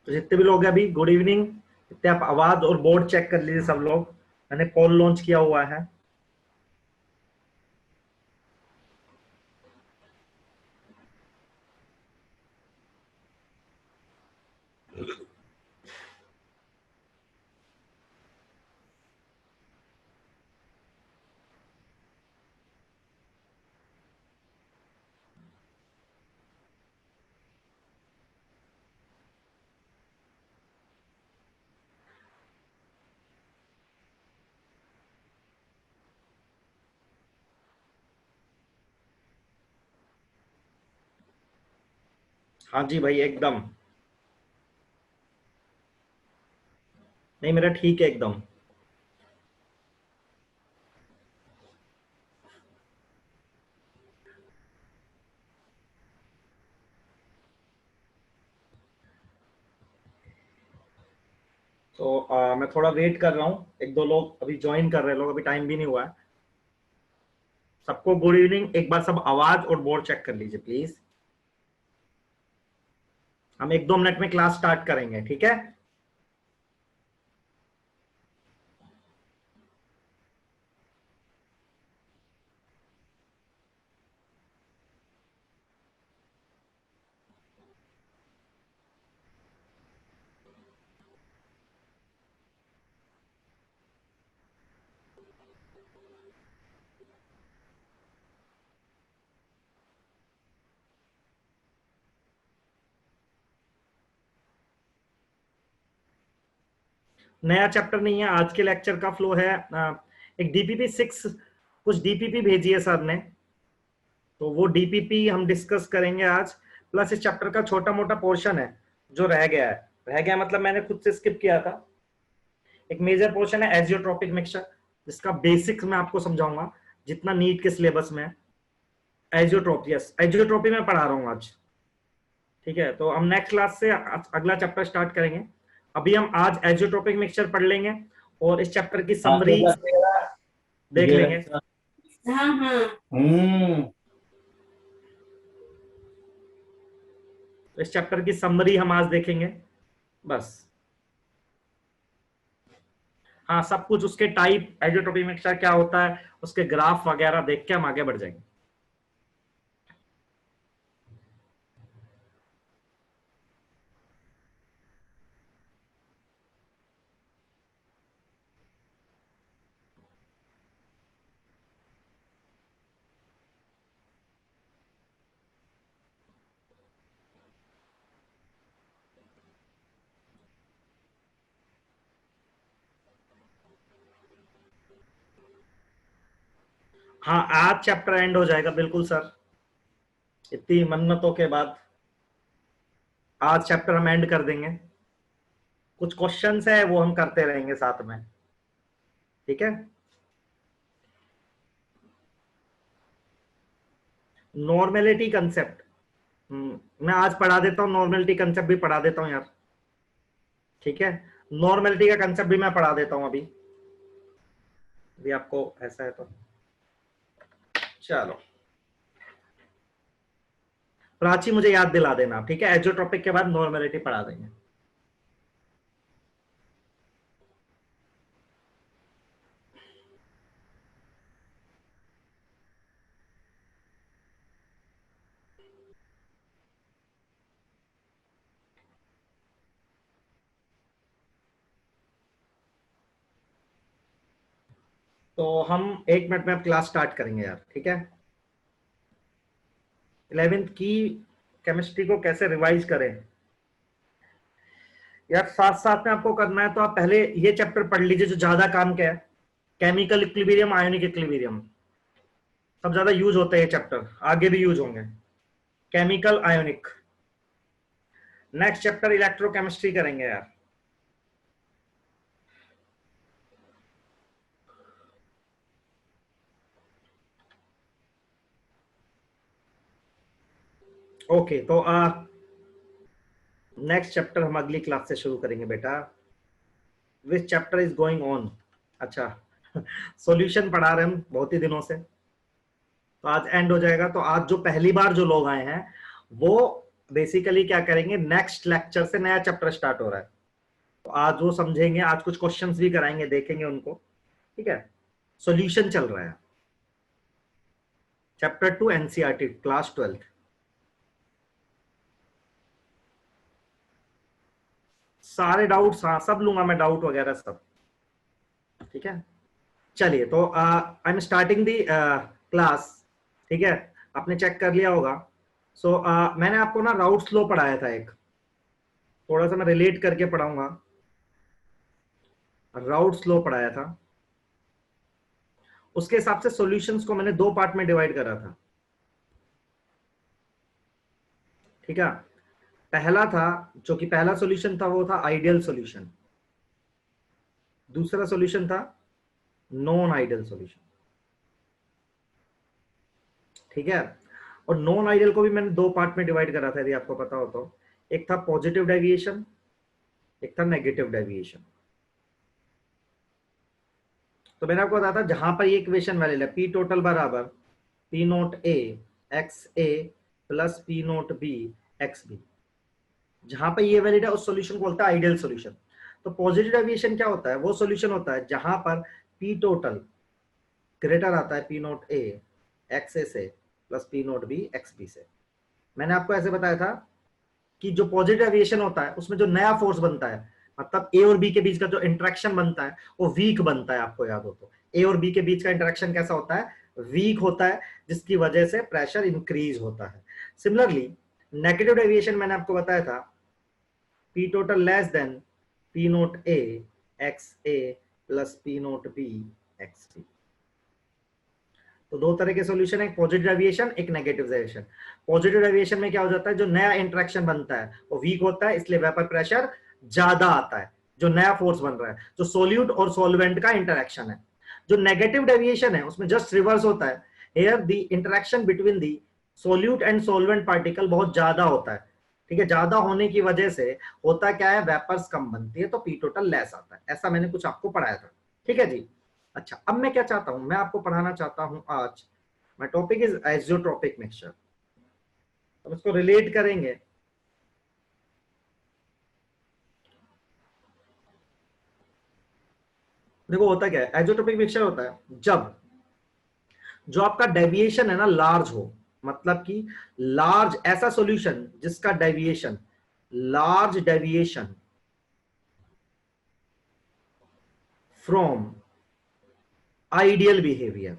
तो जितने भी लोग हैं अभी गुड इवनिंग। इतने आप आवाज और बोर्ड चेक कर लीजिए सब लोग। मैंने पोल लॉन्च किया हुआ है। हाँ जी भाई एकदम। नहीं मेरा ठीक है एकदम। तो मैं थोड़ा वेट कर रहा हूँ, एक दो लोग अभी ज्वाइन कर रहे हैं, लोग अभी टाइम भी नहीं हुआ है। सबको गुड इवनिंग। एक बार सब आवाज और बोर्ड चेक कर लीजिए प्लीज। हम एक दो मिनट में क्लास स्टार्ट करेंगे, ठीक है। नया चैप्टर नहीं है, आज के लेक्चर का फ्लो है। एक डीपीपी 6 कुछ डीपीपी भेजी है सर ने, तो वो डीपीपी हम डिस्कस करेंगे आज। प्लस इस चैप्टर का छोटा मोटा पोर्शन है जो रह गया है। रह गया मतलब मैंने खुद से स्किप किया था। एक मेजर पोर्शन है एजियोट्रोपिक मिक्सचर, जिसका बेसिक्स मैं आपको समझाऊंगा जितना नीट के सिलेबस में है। एजियोट्रोपी, यस एजियोट्रोपी में पढ़ा रहा हूँ आज। ठीक है, तो हम नेक्स्ट क्लास से अगला चैप्टर स्टार्ट करेंगे। अभी हम आज एजियोट्रोपिक मिक्सचर पढ़ लेंगे और इस चैप्टर की हाँ तो समरी बस देख ये लेंगे। रखा। हाँ हाँ। हम्म। तो इस चैप्टर की समरी हम आज देखेंगे बस। हाँ, सब कुछ उसके टाइप, एजियोट्रोपिक मिक्सचर क्या होता है, उसके ग्राफ वगैरह देख के हम आगे बढ़ जाएंगे। हाँ, आज चैप्टर एंड हो जाएगा बिल्कुल सर, इतनी मन्नतों के बाद आज चैप्टर हम एंड कर देंगे। कुछ क्वेश्चंस है वो हम करते रहेंगे साथ में, ठीक है। नॉर्मेलिटी कंसेप्ट मैं आज पढ़ा देता हूँ, नॉर्मेलिटी कंसेप्ट भी पढ़ा देता हूँ यार, ठीक है। नॉर्मेलिटी का कंसेप्ट भी मैं पढ़ा देता हूँ अभी भी आपको ऐसा है तो। चलो प्राची मुझे याद दिला देना, ठीक है, एजोट्रोपिक के बाद नॉर्मेलिटी पढ़ा देंगे। तो हम 1 मिनट में अब क्लास स्टार्ट करेंगे यार, ठीक है। 11th की केमिस्ट्री को कैसे रिवाइज करें यार, साथ साथ में आपको करना है तो आप पहले ये चैप्टर पढ़ लीजिए जो ज्यादा काम का है। केमिकल इक्विलिब्रियम, आयोनिक इक्विलिब्रियम सब ज्यादा यूज होते हैं ये चैप्टर, आगे भी यूज होंगे। Chemical ionic. Next chapter electrochemistry करेंगे यार। ओके, तो नेक्स्ट चैप्टर हम अगली क्लास से शुरू करेंगे बेटा। विच चैप्टर इज गोइंग ऑन? अच्छा सॉल्यूशन पढ़ा रहे हम बहुत ही दिनों से, तो आज एंड हो जाएगा। तो आज जो पहली बार जो लोग आए हैं वो बेसिकली क्या करेंगे, नेक्स्ट लेक्चर से नया चैप्टर स्टार्ट हो रहा है, तो आज वो समझेंगे, आज कुछ क्वेश्चंस भी कराएंगे, देखेंगे उनको, ठीक है। सॉल्यूशन चल रहा है, चैप्टर 2 एनसीईआरटी क्लास 12। सारे डाउट्स, हाँ सब लूंगा मैं, डाउट वगैरह सब, ठीक है। चलिए, तो I am starting the class, ठीक है। आपने चेक कर लिया होगा। सो मैंने आपको ना राउट्स लॉ पढ़ाया था, एक थोड़ा सा मैं रिलेट करके पढ़ाऊंगा। राउट्स लॉ पढ़ाया था, उसके हिसाब से सॉल्यूशंस को मैंने 2 पार्ट में डिवाइड करा था, ठीक है। पहला था, जो कि पहला सॉल्यूशन था, वो था आइडियल सॉल्यूशन। दूसरा सॉल्यूशन था नॉन आइडियल सॉल्यूशन, ठीक है। और नॉन आइडियल को भी मैंने 2 पार्ट में डिवाइड करा था, यदि आपको पता हो तो। एक था पॉजिटिव डेविएशन, एक था नेगेटिव डेविएशन। तो मैंने आपको बताया था, जहां पर ये इक्वेशन वैलिड है, पी टोटल बराबर P naught A x A plus P naught B x B, जहां पर ये वैलिड है उस सॉल्यूशन को बोलता है आइडियल सॉल्यूशन। तो पॉजिटिव डेविएशन क्या होता है, वो सॉल्यूशन होता है जहां पर पी टोटल ग्रेटर आता है P naught A x A से plus P naught B x B से। मैंने आपको ऐसे बताया था कि जो पॉजिटिव डेविएशन होता है उसमें जो नया फोर्स बनता है, मतलब ए और बी के बीच का जो इंटरेक्शन बनता है वो वीक बनता है। आपको याद हो तो ए और बी के बीच का इंटरेक्शन कैसा होता है, वीक होता है, जिसकी वजह से प्रेशर इंक्रीज होता है। सिमिलरली नेगेटिव डेविएशन मैंने आपको बताया था, P total less than P naught A x A plus P naught B x B. तो 2 तरह के सॉल्यूशन है, एक पॉजिटिव डेविएशन, एक नेगेटिव डेविएशन। पॉजिटिव डेविएशन में क्या हो जाता है, जो नया इंटरेक्शन बनता है वो वीक होता है, इसलिए वेपर प्रेशर ज्यादा आता है, जो नया फोर्स बन रहा है, जो सोल्यूट और सॉल्वेंट का इंटरेक्शन है। जो नेगेटिव डेविएशन है उसमें जस्ट रिवर्स होता है, here the interaction between the solute and solvent particle बहुत ज्यादा होता है, ठीक है। ज्यादा होने की वजह से होता क्या है, वेपर्स कम बनती है, तो पी टोटल लेस आता है। ऐसा मैंने कुछ आपको पढ़ाया था, ठीक है जी। अच्छा, अब मैं क्या चाहता हूं, मैं आपको पढ़ाना चाहता हूं आज, my topic is isotropic mixture. हम इसको रिलेट करेंगे, देखो होता क्या है, आइसोट्रोपिक मिक्सचर होता है जब जो आपका डेविएशन है ना लार्ज हो, मतलब कि लार्ज ऐसा सॉल्यूशन जिसका deviation, large deviation from ideal behaviour,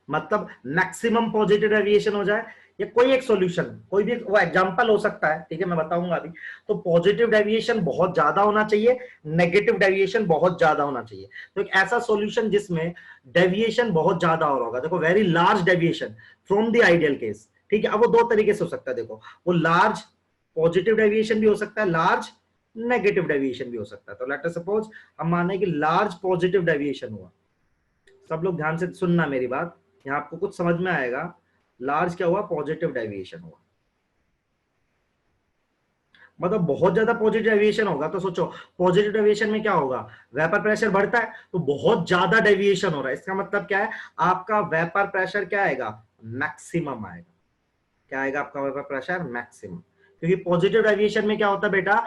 मतलब मैक्सिमम पॉजिटिव डेविएशन हो जाए, या कोई एक सॉल्यूशन, कोई भी वो एग्जांपल हो सकता है, ठीक है, मैं बताऊंगा अभी। तो पॉजिटिव डेविएशन बहुत ज्यादा होना चाहिए, नेगेटिव डेविएशन बहुत ज्यादा होना चाहिए। तो एक ऐसा सॉल्यूशन जिसमें डेविएशन बहुत ज्यादा हो रहा होगा, देखो very large deviation from the ideal case, ठीक है। अब वो 2 तरीके से हो सकता है, देखो वो लार्ज पॉजिटिव डेविएशन भी हो सकता है, लार्ज नेगेटिव डेविएशन भी हो सकता है। तो लेट अस सपोज हम माने कि लार्ज पॉजिटिव डेविएशन हुआ, सब लोग ध्यान से सुनना मेरी बात, यहां आपको कुछ समझ में आएगा। लार्ज क्या हुआ, पॉजिटिव डेविएशन हुआ, मतलब बहुत ज्यादा पॉजिटिव डेविएशन होगा। तो सोचो पॉजिटिव डेविएशन में क्या होगा, वेपर प्रेशर बढ़ता है, तो बहुत ज्यादा डेविएशन हो रहा है, इसका मतलब क्या है, आपका वेपर प्रेशर क्या आएगा, मैक्सिमम आएगा। क्या आएगा आपका वेपर प्रेशर, मैक्सिमम। क्योंकि पॉजिटिव डेविएशन में क्या होता है बेटा,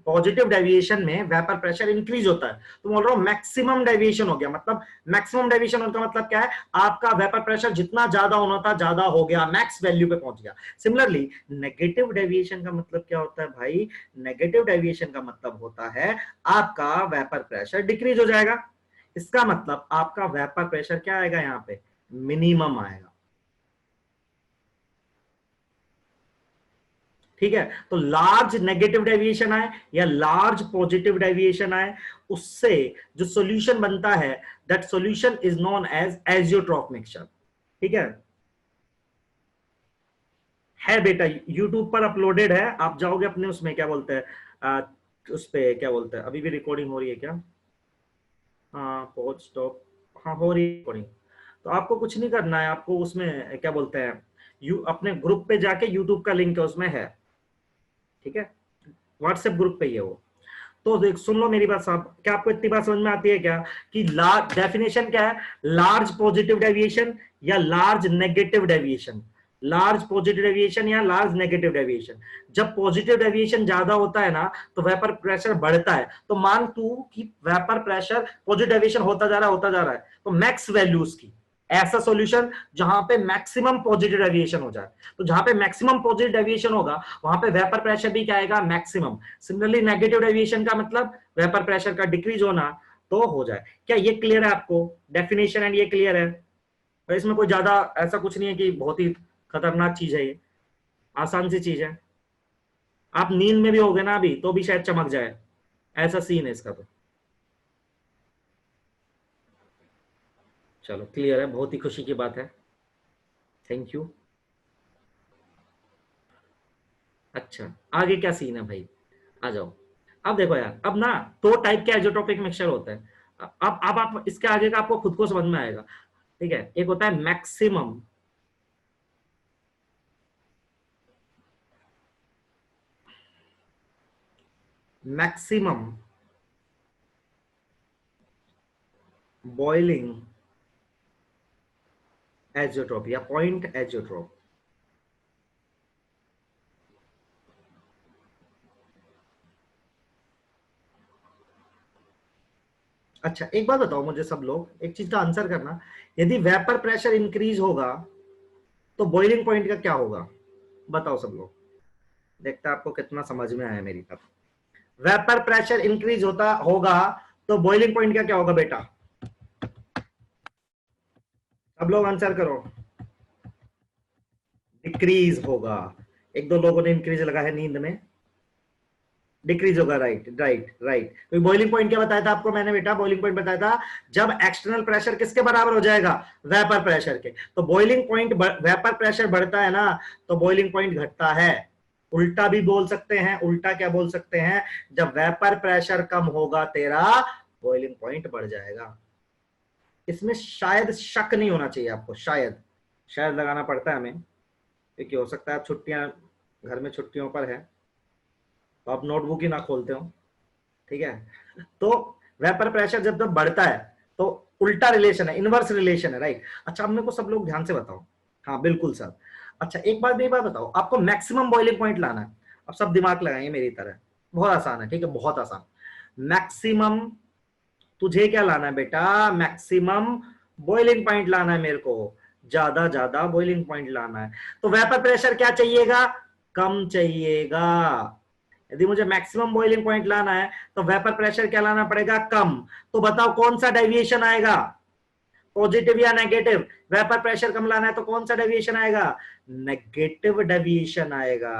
पॉजिटिव डेविएशन में वेपर प्रेशर इंक्रीज होता है, तो बोल रहा हूं मैक्सिमम डेविएशन हो गया, मतलब मैक्सिमम डेविएशन होने का मतलब क्या है, आपका वेपर प्रेशर जितना ज्यादा होना था ज्यादा हो गया, मैक्स वैल्यू पे पहुंच गया। सिमिलरली नेगेटिव डेविएशन का मतलब क्या होता है भाई, नेगेटिव डेविएशन का मतलब होता है आपका वेपर प्रेशर डिक्रीज हो जाएगा, इसका मतलब आपका वेपर प्रेशर क्या आएगा, यहां पे मिनिमम आएगा, ठीक है। तो लार्ज नेगेटिव डेविएशन आए या लार्ज पॉजिटिव डेविएशन आए, उससे जो सॉल्यूशन बनता है that solution is known as azeotrope mixture, ठीक है बेटा। यूट्यूब पर अपलोडेड है, आप जाओगे अपने उसमें क्या बोलते हैं, उस पे क्या बोलते हैं, अभी भी रिकॉर्डिंग हो रही है क्या, हाँ पॉज स्टॉप, हाँ हो रही है रिकॉर्डिंग। तो आपको कुछ नहीं करना है, आपको उसमें क्या बोलते हैं, अपने ग्रुप पे जाके यूट्यूब का लिंक है उसमें है, ठीक है, व्हाट्सएप ग्रुप पे ही है वो। तो देख सुन लो मेरी बात साहब, क्या आपको इतनी बात समझ में आती है क्या, कि लार्ज डेफिनेशन क्या है, लार्ज पॉजिटिव डेविएशन या large negative deviation. Large positive deviation या लार्ज नेगेटिव डेविएशन। जब पॉजिटिव डेविएशन ज्यादा होता है ना तो वेपर प्रेशर बढ़ता है। तो मान तू कि वेपर प्रेशर पॉजिटिव डेविएशन होता जा रहा है, तो मैक्स वैल्यूज की ऐसा सॉल्यूशन जहां पे मैक्सिमम पॉजिटिव डेविएशन हो जाए। तो जहां पे मैक्सिमम पॉजिटिव डेविएशन होगा वहां पे वेपर प्रेशर भी क्या आएगा, मैक्सिमम। सिमिलरली नेगेटिव डेविएशन का मतलब वेपर प्रेशर का डिक्रीज होना तो हो जाए। क्या ये क्लियर है आपको डेफिनेशन एंड ये क्लियर है? तो इसमें कोई ज्यादा ऐसा कुछ नहीं है कि बहुत ही खतरनाक चीज है, ये आसान सी चीज है। आप नींद में भी होगे ना अभी तो भी शायद चमक जाए, ऐसा सीन है इसका। तो चलो क्लियर है, बहुत ही खुशी की बात है, थैंक यू। अच्छा आगे क्या सीन है भाई, आ जाओ। अब देखो यार, अब ना दो टाइप के एजोट्रोपिक मिक्सचर होता है। अब आप इसके आगे का आपको खुद को समझ में आएगा, ठीक है। एक होता है मैक्सिमम बॉइलिंग एजियोट्रोप या पॉइंट एजियोट्रोप। अच्छा एक बात बताओ मुझे सब लोग, एक चीज का आंसर करना, यदि वेपर प्रेशर इंक्रीज होगा तो बॉइलिंग पॉइंट का क्या होगा? बताओ सब लोग, देखता आपको कितना समझ में आया मेरी बात। वेपर प्रेशर इंक्रीज होता होगा तो बॉइलिंग पॉइंट का क्या होगा बेटा? सब लोग आंसर करो। डिक्रीज होगा। एक दो लोगों ने इंक्रीज लगा है नींद में, डिक्रीज होगा। Right right right. तो बॉइलिंग पॉइंट क्या बताया था आपको मैंने बेटा? बॉइलिंग पॉइंट बताया था जब एक्सटर्नल प्रेशर किसके बराबर हो जाएगा, वेपर प्रेशर के। तो बॉइलिंग पॉइंट वेपर प्रेशर बढ़ता है ना तो बॉइलिंग पॉइंट घटता है। उल्टा भी बोल सकते हैं, उल्टा क्या बोल सकते हैं, जब वेपर प्रेशर कम होगा तेरा बॉइलिंग पॉइंट बढ़ जाएगा। इसमें शायद शक नहीं होना चाहिए आपको, शायद शायद लगाना पड़ता है हमें क्योंकि हो सकता है छुट्टियां, घर में छुट्टियों पर है तो आप नोटबुक ही ना खोलते हो, ठीक है। तो वेपर प्रेशर जब जब बढ़ता है तो उल्टा रिलेशन है, इनवर्स रिलेशन है, राइट। अच्छा अब मेरे को सब लोग ध्यान से बताओ, हाँ बिल्कुल सर। अच्छा एक बात बताओ, आपको मैक्सिमम बॉइलिंग पॉइंट लाना है। अब सब दिमाग लगाएंगे मेरी तरह, बहुत आसान है, ठीक है, बहुत आसान। मैक्सिमम तुझे क्या लाना है बेटा? मैक्सिमम बॉइलिंग पॉइंट लाना है मेरे को, ज्यादा ज्यादा बॉइलिंग पॉइंट लाना है। तो वेपर प्रेशर क्या चाहिएगा? कम चाहिएगा। यदि मुझे मैक्सिमम बॉइलिंग पॉइंट लाना है तो वेपर प्रेशर क्या लाना पड़ेगा? कम। तो बताओ कौन सा डेविएशन आएगा, पॉजिटिव या नेगेटिव? वेपर प्रेशर कम लाना है तो कौन सा डेविएशन आएगा? नेगेटिव डेविएशन आएगा।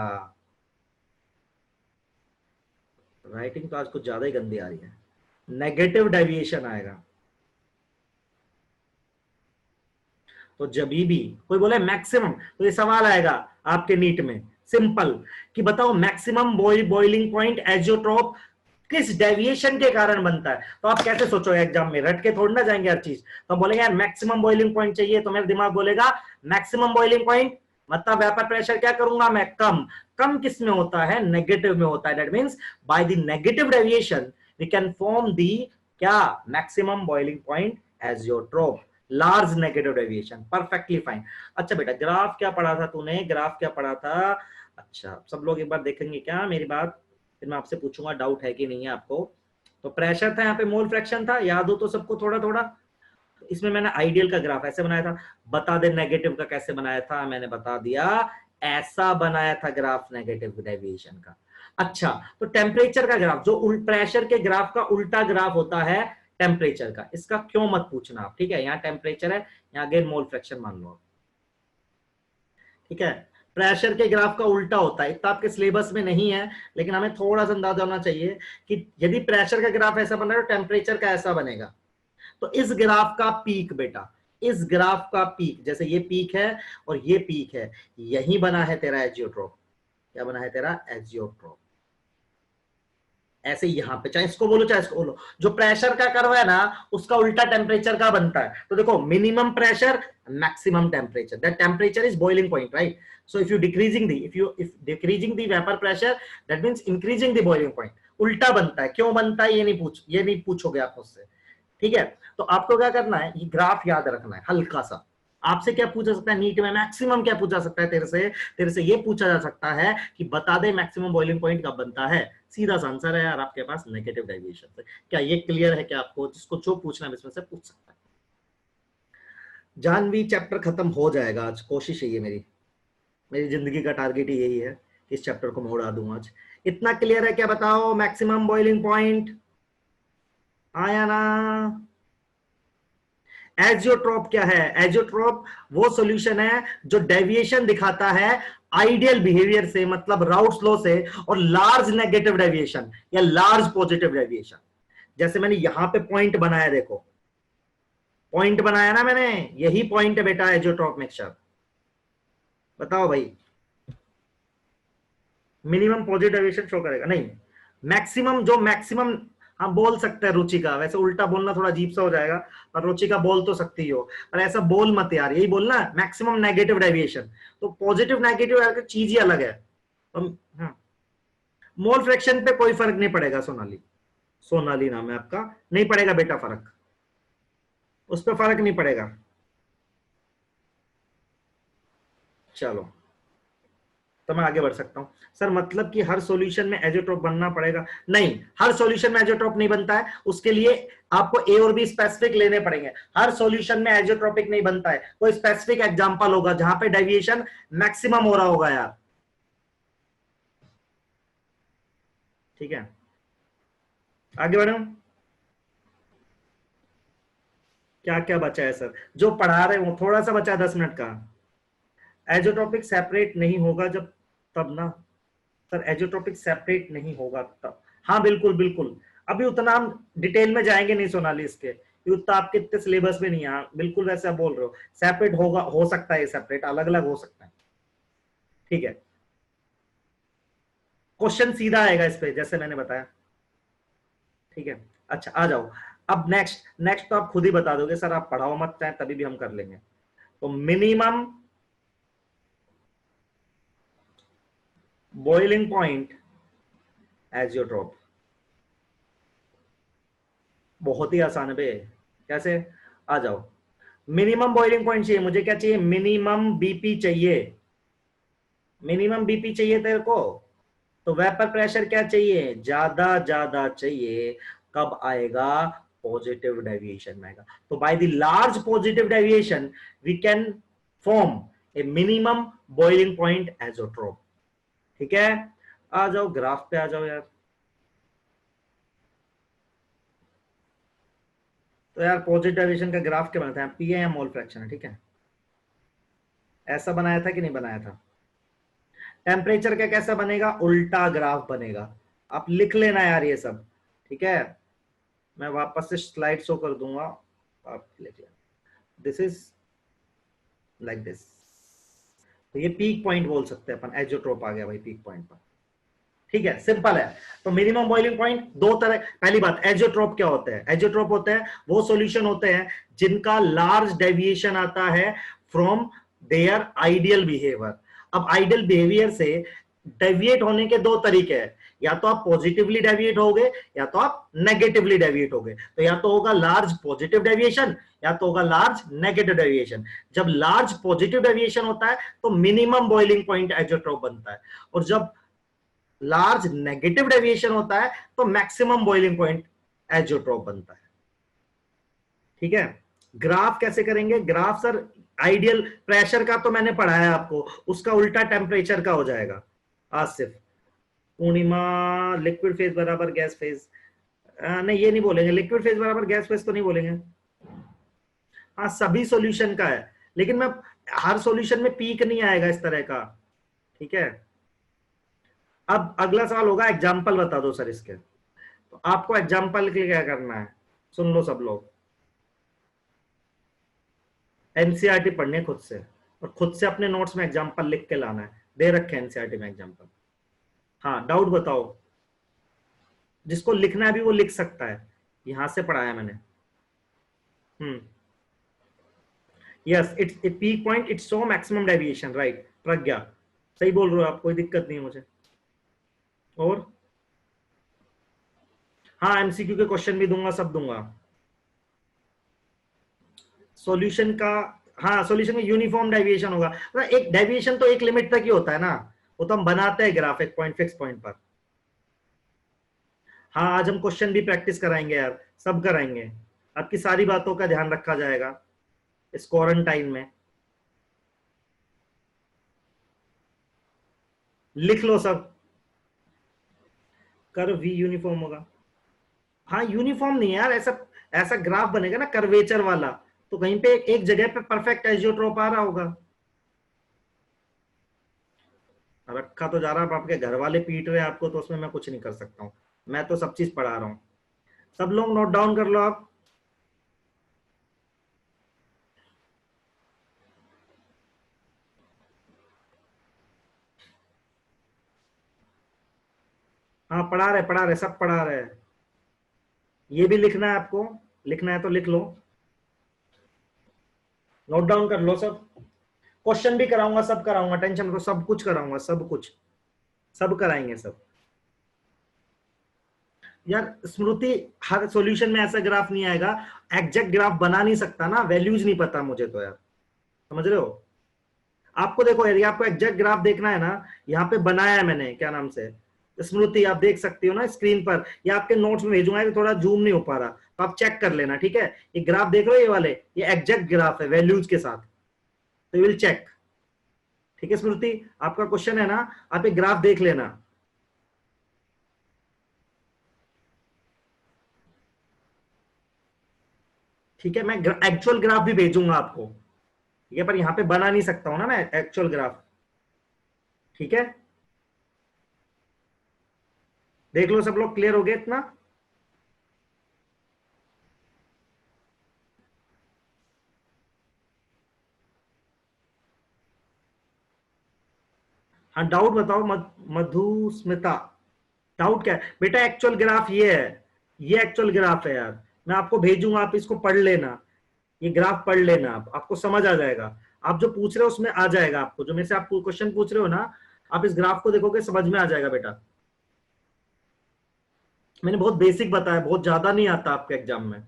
राइटिंग तो आज कुछ ज्यादा ही गंदी आ रही है। नेगेटिव डेविएशन आएगा। तो जब भी कोई बोले मैक्सिमम तो ये सवाल आएगा आपके नीट में सिंपल कि बताओ मैक्सिमम बॉइलिंग पॉइंट एजियोट्रोप किस डेविएशन के कारण बनता है। तो आप कैसे सोचो एग्जाम में, रट के थोड़ी ना जाएंगे हर चीज। तो हम बोलेंगे यार मैक्सिमम बॉइलिंग पॉइंट चाहिए, तो मेरा दिमाग बोलेगा मैक्सिमम बॉइलिंग पॉइंट मतलब वेपर प्रेशर क्या करूंगा मैं? कम। कम किस में होता है? नेगेटिव में होता है। That means by the negative deviation we can form the क्या? Maximum boiling point azeotrope, large negative deviation. Perfectly fine. अच्छा बेटा ग्राफ क्या पढ़ा था तूने, ग्राफ क्या पढ़ा था? अच्छा सब लोग एक बार देखेंगे क्या मेरी बात, फिर मैं आपसे पूछूंगा डाउट है कि नहीं है आपको। तो प्रेशर था, यहाँ पे मोल फ्रैक्शन था, याद हो तो सबको थोड़ा थोड़ा। इसमें मैंने आइडियल का ग्राफ ऐसे बनाया था, बता दे नेगेटिव का कैसे बनाया था, मैंने बता दिया ऐसा बनाया था ग्राफ नेगेटिव डेविएशन का। अच्छा तो टेम्परेचर का ग्राफ, जो प्रेशर के ग्राफ का उल्टा ग्राफ होता है टेम्परेचर का, इसका क्यों मत पूछना आप, ठीक है। यहाँ टेम्परेचर है, यहाँ अगेन मोल फ्रैक्शन मान लो, ठीक है। प्रेशर के ग्राफ का उल्टा होता है, इतना आपके सिलेबस में नहीं है लेकिन हमें थोड़ा सा अंदाजा होना चाहिए कि यदि प्रेशर का ग्राफ ऐसा बन रहा है तो टेम्परेचर का ऐसा बनेगा। तो इस ग्राफ का पीक बेटा, इस ग्राफ का पीक, जैसे ये पीक है और ये पीक है, यही बना है तेरा एजियोट्रोप। क्या बना है तेरा? एजियोट्रोप। ऐसे ही यहां पे, चाहे इसको बोलो चाहे इसको बोलो, जो प्रेशर का कर्व है ना उसका उल्टा टेम्परेचर का बनता है। तो देखो minimum pressure maximum temperature, that temperature is boiling point, right. So if decreasing the vapour pressure that means increasing the boiling point. उल्टा बनता है, क्यों बनता है ये नहीं पूछोगे आप मुझसे, ठीक है। तो आपको क्या करना है, ये ग्राफ याद रखना है हल्का सा, आपसे क्या पूछा सकता है नीट में, मैक्सिमम क्या पूछा सकता है तेरे से ये पूछा जा सकता है कि बता दे मैक्सिमम बॉइलिंग पॉइंट कब बनता है। सीधा सा आंसर है यार आपके पास, नेगेटिव डेविएशन से। क्या ये क्लियर है क्या आपको? जिसको जो पूछना है इसमें से पूछ सकता है। जानवी चैप्टर खत्म हो जाएगा आज, कोशिश है ये मेरी, मेरी जिंदगी का टारगेट ही यही है कि इस चैप्टर को मैं उड़ा दूं आज। इतना क्लियर है क्या बताओ? मैक्सिमम बॉइलिंग पॉइंट आया ना? एजियोट्रॉप क्या है? एजियोट्रॉप वो सॉल्यूशन है जो डेविएशन दिखाता है आइडियल बिहेवियर से, मतलब राउट्स लॉ से, और लार्ज नेगेटिव डेविएशन या लार्ज पॉजिटिव डेविएशन। जैसे मैंने यहां पे पॉइंट बनाया, देखो पॉइंट बनाया ना मैंने, यही पॉइंट है बेटा एजियोट्रॉप मिक्सचर। बताओ भाई, मिनिमम पॉजिटिव डेविएशन शो करेगा? नहीं, मैक्सिमम, जो मैक्सिमम हम बोल सकते हैं रुचि का, वैसे उल्टा बोलना थोड़ा अजीब सा हो जाएगा, पर रुचि का बोल तो सकती हो, पर ऐसा बोल मत यार, यही बोलना मैक्सिमम नेगेटिव डेविएशन। तो पॉजिटिव नेगेटिव यार चीज ही अलग है। तो हाँ, मोल फ्रैक्शन पे कोई फर्क नहीं पड़ेगा सोनाली, सोनाली नाम है आपका, नहीं पड़ेगा बेटा फर्क, उस पर फर्क नहीं पड़ेगा। चलो तो मैं आगे बढ़ सकता हूं। सर मतलब कि हर सॉल्यूशन में एजोट्रोप बनना पड़ेगा? नहीं, हर सॉल्यूशन में एजोट्रोप नहीं बनता है, उसके लिए आपको ए और बी स्पेसिफिक लेने पड़ेंगे। हर सॉल्यूशन में एजोट्रोपिक नहीं बनता है, कोई स्पेसिफिक एग्जांपल होगा जहां पे डेविएशन मैक्सिमम हो रहा होगा यार। ठीक है, आगे बढ़ो। क्या क्या बचा है सर? जो पढ़ा रहे हो थोड़ा सा बचा है 10 मिनट का। एजोट्रोपिक सेपरेट नहीं होगा जब, तब ना सर, एजोट्रोपिक सेपरेट नहीं होगा तब। हाँ बिल्कुल बिल्कुल, अभी उतना हम डिटेल में जाएंगे नहीं सोनाली इसके, ये उतना आपके इतने सिलेबस में नहीं है। बिल्कुल वैसे आप बोल रहे हो, सेपरेट होगा, हो सकता है सेपरेट, अलग अलग हो सकता है। ठीक है, क्वेश्चन सीधा आएगा इस पे जैसे मैंने बताया। ठीक है, अच्छा आ जाओ। अब नेक्स्ट, नेक्स्ट तो आप खुद ही बता दोगे सर, आप पढ़ाओ मत चाहे तभी भी हम कर लेंगे। तो मिनिमम बॉइलिंग पॉइंट एजियोट्रोप, बहुत ही आसान है बे। कैसे? आ जाओ, मिनिमम बॉइलिंग पॉइंट चाहिए मुझे, क्या चाहिए? मिनिमम बीपी चाहिए, मिनिमम बीपी चाहिए तेरे को। तो वेपर प्रेशर क्या चाहिए? ज्यादा ज्यादा चाहिए। कब आएगा? पॉजिटिव डेविएशन में आएगा। तो by the large positive deviation we can form a minimum boiling point azeotrope. ठीक है, आ जाओ ग्राफ पे आ जाओ यार। तो यार पॉजिटिव डेविएशन का ग्राफ क्या बनाते हैं? पीए या मोल फ्रैक्शन है, ठीक है, ऐसा बनाया था कि नहीं बनाया था? टेम्परेचर का कैसा बनेगा? उल्टा ग्राफ बनेगा। आप लिख लेना यार ये सब, ठीक है, मैं वापस से स्लाइड शो कर दूंगा, आप लिख लेना। This is like this. तो ये पीक पॉइंट बोल सकते हैं अपन, एजोट्रोप आ गया भाई पीक पॉइंट पर। ठीक है, सिंपल है। तो मिनिमम बॉइलिंग पॉइंट दो तरह, पहली बात एजोट्रोप क्या होते हैं? एजोट्रोप होते हैं वो सॉल्यूशन होते हैं जिनका लार्ज डेविएशन आता है फ्रॉम देयर आइडियल बिहेवियर। अब आइडियल बिहेवियर से डेविएट होने के दो तरीके हैं, या तो आप पॉजिटिवली डेविएट होगे या तो आप नेगेटिवली डेविएट होगे। तो या तो होगा लार्ज पॉजिटिव डेविएशन या तो होगा लार्ज नेगेटिव डेविएशन। जब लार्ज पॉजिटिव डेविएशन होता है तो मिनिमम बॉइलिंग पॉइंट एजोट्रोप बनता है, और जब लार्ज नेगेटिव डेविएशन होता है तो मैक्सिमम बॉइलिंग पॉइंट एजोट्रोप बनता है। ठीक है, ग्राफ कैसे करेंगे? ग्राफ सर आइडियल प्रेशर का तो मैंने पढ़ाया आपको, उसका उल्टा टेम्परेचर का हो जाएगा। आसिफ, पूर्णिमा, लिक्विड फेज बराबर गैस फेज, नहीं ये नहीं बोलेंगे, लिक्विड फेज बराबर गैस फेज तो नहीं बोलेंगे। हाँ सभी सॉल्यूशन का है, लेकिन मैं हर सॉल्यूशन में पीक नहीं आएगा इस तरह का। ठीक है, अब अगला सवाल होगा एग्जाम्पल बता दो सर इसके। तो आपको एग्जाम्पल के लिए क्या करना है, सुन लो सब लोग, एनसीईआरटी पढ़ने खुद से, और खुद से अपने नोट्स में एग्जाम्पल लिख के लाना है, दे रखे एनसीईआरटी में एग्जाम्पल। हाँ डाउट बताओ, जिसको लिखना है भी वो लिख सकता है, यहां से पढ़ाया मैंने। Yes, it's a peak point, it's show maximum deviation, right Pragya, सही बोल रहे हो आप, कोई दिक्कत नहीं है मुझे। और हाँ एमसीक्यू के क्वेश्चन भी दूंगा, सब दूंगा। सॉल्यूशन का हाँ सॉल्यूशन में यूनिफॉर्म डेविएशन होगा, तो एक डेविएशन तो एक लिमिट तक ही होता है ना, वो तो हम बनाते हैं ग्राफ एक पॉइंट फिक्स पॉइंट पर। हाँ आज हम क्वेश्चन भी प्रैक्टिस कराएंगे यार, सब कराएंगे, आपकी सारी बातों का ध्यान रखा जाएगा इस क्वारंटाइन में। लिख लो सब, कर्व भी यूनिफॉर्म होगा। हाँ यूनिफॉर्म नहीं है यार, ऐसा ऐसा ग्राफ बनेगा ना कर्वेचर वाला, तो कहीं पे एक जगह पे परफेक्ट एजियोट्रोप आ रहा होगा। रखा तो जा रहा है, अब आपके घर वाले पीट रहे हैं आपको, तो उसमें मैं कुछ नहीं कर सकता हूँ, मैं तो सब चीज पढ़ा रहा हूँ। सब लोग नोट डाउन कर लो आप। हाँ पढ़ा रहे सब पढ़ा रहे हैं। ये भी लिखना है आपको, लिखना है तो लिख लो, नोट डाउन कर लो सब। क्वेश्चन भी कराऊंगा, सब कराऊंगा, टेंशन मत, सब कुछ कराऊंगा, सब कुछ, सब कराएंगे सब। यार स्मृति, हर सॉल्यूशन में ऐसा ग्राफ नहीं आएगा, एग्जैक्ट ग्राफ बना नहीं सकता ना, वैल्यूज नहीं पता मुझे तो यार, समझ रहे हो। आपको देखो यदि आपको एग्जैक्ट ग्राफ देखना है ना, यहाँ पे बनाया है मैंने, क्या नाम से, स्मृति, आप देख सकती हो ना स्क्रीन पर, या आपके नोट्स में भेजूंगा, तो थोड़ा जूम नहीं हो पा रहा, तो आप चेक कर लेना, ठीक है। ये ग्राफ देख रहे हो, ये वाले, ये एग्जैक्ट ग्राफ है वैल्यूज के साथ, तो विल चेक। ठीक है स्मृति, आपका क्वेश्चन है ना, आप एक ग्राफ देख लेना। ठीक है, मैं एक्चुअल ग्राफ भी भेजूंगा आपको, ठीक है, पर यहां पे बना नहीं सकता हूं ना मैं एक्चुअल ग्राफ। ठीक है, देख लो सब लोग, क्लियर हो गया इतना। हाँ डाउट बताओ, मधुस्मिता, डाउट क्या है बेटा, एक्चुअल ग्राफ ये है, ये एक्चुअल ग्राफ है यार, मैं आपको भेजूंगा, आप इसको पढ़ लेना, ये ग्राफ पढ़ लेना, आप, आपको समझ आ जाएगा, आप जो पूछ रहे हो उसमें आ जाएगा आपको, जो मेरे से आप क्वेश्चन पूछ रहे हो ना, आप इस ग्राफ को देखोगे समझ में आ जाएगा बेटा। मैंने बहुत बेसिक बताया, बहुत ज्यादा नहीं आता आपके एग्जाम में,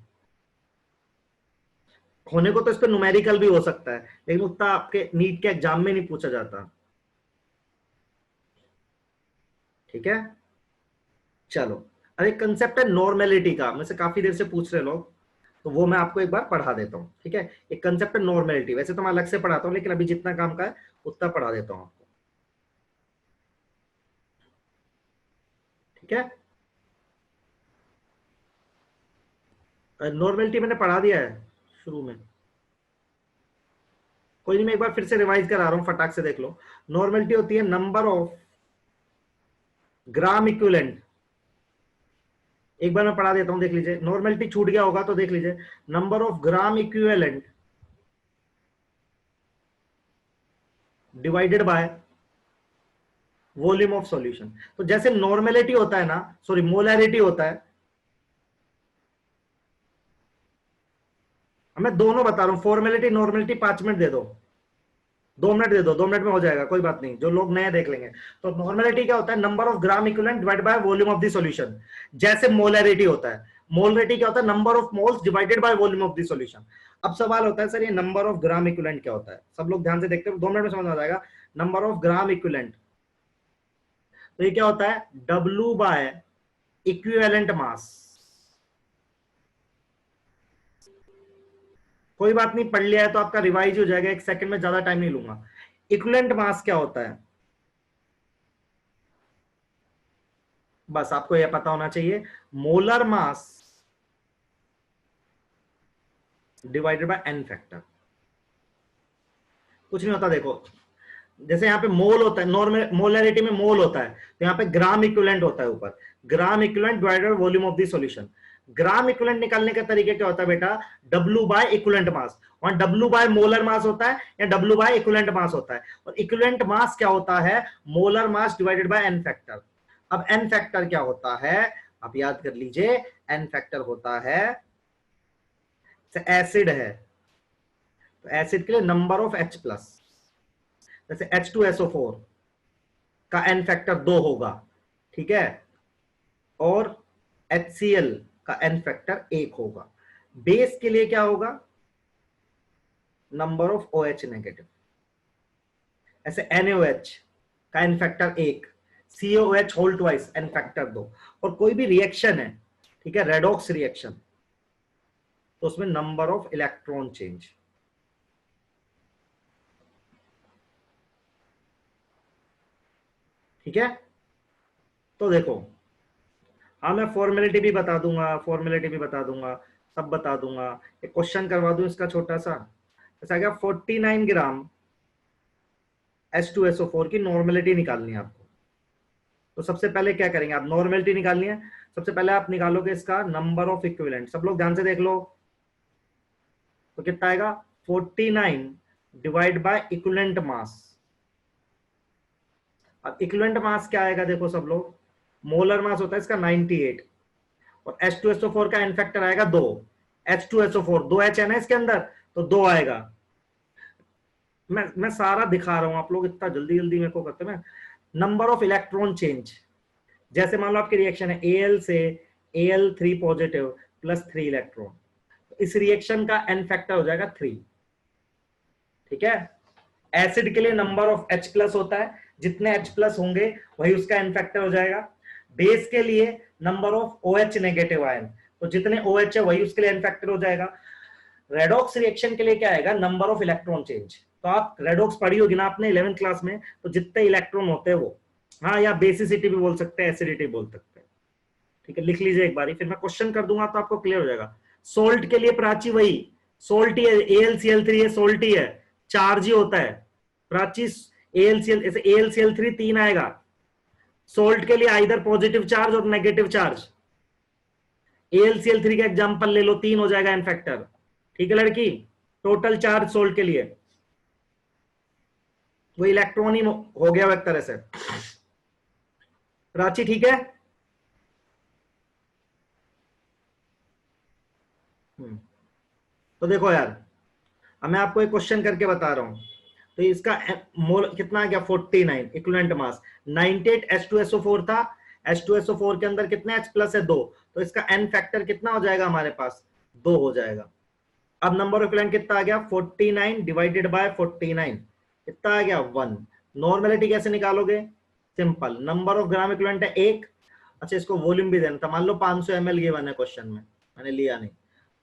होने को तो इस पे न्यूमेरिकल भी हो सकता है, लेकिन उतना आपके नीट के एग्जाम में नहीं पूछा जाता। ठीक है, चलो। अरे कंसेप्ट है नॉर्मेलिटी का, मुझसे काफी देर से पूछ रहे लोग, तो वो मैं आपको एक बार पढ़ा देता हूँ, ठीक है। एक कंसेप्ट है नॉर्मेलिटी, वैसे तो मैं अलग से पढ़ाता हूँ, लेकिन अभी जितना काम का है उतना पढ़ा देता हूँ आपको, ठीक है। नॉर्मेलिटी मैंने पढ़ा दिया है शुरू में, कोई नहीं, मैं एक बार फिर से रिवाइज करा रहा हूँ, फटाक से देख लो। नॉर्मेलिटी होती है नंबर ऑफ ग्राम इक्विवेलेंट, एक बार मैं पढ़ा देता हूं, देख लीजिए, नॉर्मेलिटी छूट गया होगा तो देख लीजिए, number of gram equivalent divided by volume of solution. तो जैसे नॉर्मेलिटी होता है ना, सॉरी मोलैरिटी होता है, मैं दोनों बता रहा हूं, फॉर्मेलिटी नॉर्मेलिटी, 5 मिनट दे दो, 2 मिनट दे दो, 2 मिनट में हो जाएगा, कोई बात नहीं, जो लोग नए देख लेंगे। तो नॉर्मेलिटी क्या होता है, number of gram equivalent divided by volume of the solution. जैसे मोलैरिटी होता है, मोलैरिटी क्या होता है, number of moles divided by volume of the solution. अब सवाल होता है सर ये नंबर ऑफ ग्राम इक्विवेलेंट क्या होता है, सब लोग ध्यान से देखते हो, 2 मिनट में समझ आ जाएगा। नंबर ऑफ ग्राम इक्विवेलेंट, तो ये क्या होता है, W बाय इक्विवेलेंट मास। कोई बात नहीं, पढ़ लिया है तो आपका रिवाइज हो जाएगा, 1 सेकंड में, ज्यादा टाइम नहीं लूंगा। इक्विवेलेंट मास क्या होता है, बस आपको यह पता होना चाहिए, molar mass divided by N factor. कुछ नहीं होता, देखो जैसे यहाँ पे मोल होता है, नॉर्मल मोलैरिटी में मोल होता है, तो यहाँ पे ग्राम इक्विवेलेंट होता है ऊपर, gram equivalent divided volume of the solution. Gram equivalent निकालने का तरीका क्या होता है बेटा, W बाय इक्विवेलेंट मास, और W बाय मोलर मास होता है, या W बाय इक्विवेलेंट मास होता है, और इक्विवेलेंट मास क्या होता है, molar mass divided by N factor. अब एन फैक्टर क्या होता है, आप याद कर लीजिए, एन फैक्टर होता है, एसिड है, तो एसिड के लिए नंबर ऑफ H प्लस, जैसे H2SO4 का एन फैक्टर 2 होगा, ठीक है, और HCl का एन फैक्टर 1 होगा। बेस के लिए क्या होगा, नंबर ऑफ OH नेगेटिव। ऐसे NaOH का N factor 1, CaOH whole twice N factor 2। और कोई भी रिएक्शन है, ठीक है, रेडॉक्स रिएक्शन, तो उसमें नंबर ऑफ इलेक्ट्रॉन चेंज। ठीक है, तो देखो, हाँ मैं फॉर्मेलिटी भी बता दूंगा, सब बता दूंगा। एक क्वेश्चन करवा दूं इसका छोटा सा, ऐसा क्या 49 ग्राम H2SO4 की नॉर्मेलिटी निकालनी है आपको। तो सबसे पहले क्या करेंगे, आप नॉर्मेलिटी निकालनी है। सबसे पहले आप निकालोगे इसका नंबर ऑफ इक्विवेलेंट। सब लोग ध्यान से देख लो, तो कितना आएगा 49 डिवाइड बाय इक्विवेलेंट मास। अब इक्विवेलेंट मास क्या आएगा, देखो सब लोग, मोलर मास होता है इसका 98 और H2SO4 का एन फैक्टर आएगा 2। H2SO4 2 H है ना इसके अंदर, तो 2 आएगा। मैं सारा दिखा रहा हूं, आप लोग इतना जल्दी जल्दी मेरे को करते हैं। नंबर ऑफ इलेक्ट्रॉन चेंज, जैसे मान लो आपकी रिएक्शन है Al से Al3 पॉजिटिव प्लस 3 इलेक्ट्रॉन, तो इस रिएक्शन का एन फैक्टर हो जाएगा 3। ठीक है, एसिड के लिए नंबर ऑफ H प्लस होता है, जितने H प्लस होंगे वही उसका एन फैक्टर हो जाएगा। बेस के लिए number of OH negative ion, तो जितने OH है वही उसके लिए एन फैक्टर हो जाएगा। रेडॉक्स रिएक्शन के लिए क्या आएगा, नंबर ऑफ इलेक्ट्रॉन चेंज। तो आप रेडॉक्स पढ़ी होगी ना आपने 11th क्लास में, तो जितने इलेक्ट्रॉन होते हैं वो, हाँ, या बेसिसिटी भी बोल सकते हैं, एसिडिटी बोल सकते हैं। ठीक है, लिख लीजिए एक बारी, फिर मैं क्वेश्चन कर दूंगा तो आपको क्लियर हो जाएगा। सोल्ट के लिए प्राची वही सोल्ट ही है, AlCl3 है, सोल्ट ही है, चार्ज ही होता है। प्राची AlCl, ऐसे AlCl3 3 आएगा। सोल्ट के लिए आइदर पॉजिटिव चार्ज और नेगेटिव चार्ज। AlCl3 का एग्जांपल ले लो, 3 हो जाएगा एन फैक्टर। ठीक है लड़की, टोटल चार्ज सोल्ट के लिए वो इलेक्ट्रॉन ही हो गया एक तरह से। प्राची ठीक है? तो देखो यार, अब मैं आपको एक क्वेश्चन करके बता रहा हूं। तो इसका मोल कितना आ गया 49, इक्विवेलेंट मास 98 H2SO4 था। H2SO4 के अंदर कितने H प्लस है 2, तो इसका एन फैक्टर कितना हो जाएगा हमारे पास 2 हो जाएगा। अब नंबर ऑफ इक्विवेलेंट कितना आ गया 49 डिवाइडेड बाय 49 कितना आ गया 1। नॉर्मेलिटी कैसे निकालोगे, simple, number of gram equivalent है 1। अच्छा, इसको वॉल्यूम भी देना था, मान लो 500 ml गिवन है क्वेश्चन में, मैंने लिया नहीं,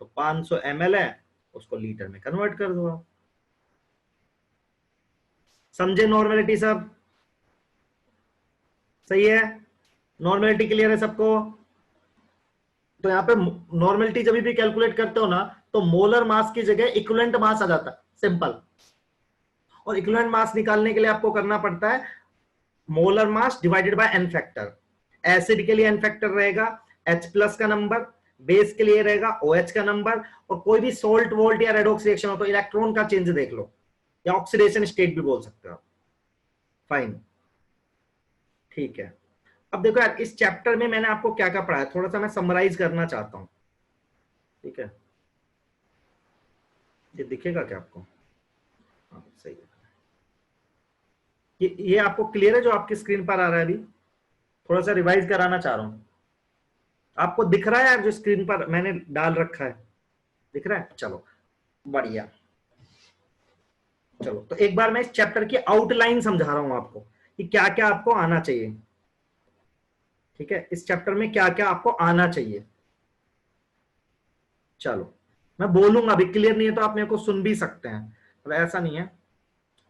तो 500 ml है, उसको लीटर में कन्वर्ट कर दो आप। समझे नॉर्मेलिटी सब? सही है, नॉर्मेलिटी क्लियर है सबको? तो यहाँ पे नॉर्मेलिटी जब भी कैलकुलेट करते हो ना, तो मोलर मास की जगह इक्विवेलेंट मास आ जाता है, सिंपल। और इक्विवेलेंट मास निकालने के लिए आपको करना पड़ता है molar mass divided by N factor. Acid के लिए एन फैक्टर रहेगा H प्लस का नंबर, बेस के लिए रहेगा OH का नंबर, और कोई भी सोल्ट वोल्ट या रेडॉक्स रिएक्शन हो तो इलेक्ट्रॉन का चेंज देख लो, या ऑक्सीडेशन स्टेट भी बोल सकते हो। फाइन, ठीक है। अब देखो यार, इस चैप्टर में मैंने आपको क्या क्या पढ़ाया, थोड़ा सा मैं समराइज करना चाहता हूं। ठीक है, ये दिखेगा क्या आपको? हाँ सही है। ये आपको क्लियर है जो आपकी स्क्रीन पर आ रहा है अभी? थोड़ा सा रिवाइज कराना चाह रहा हूं। आपको दिख रहा है यार जो स्क्रीन पर मैंने डाल रखा है, दिख रहा है? चलो बढ़िया। चलो, तो एक बार मैं इस चैप्टर की आउटलाइन समझा रहा हूं आपको कि क्या क्या आपको आना चाहिए। ठीक है, इस चैप्टर में क्या क्या आपको आना चाहिए। चलो, मैं बोलूंगा, अभी क्लियर नहीं है तो आप मेरे को सुन भी सकते हैं, तो ऐसा नहीं है।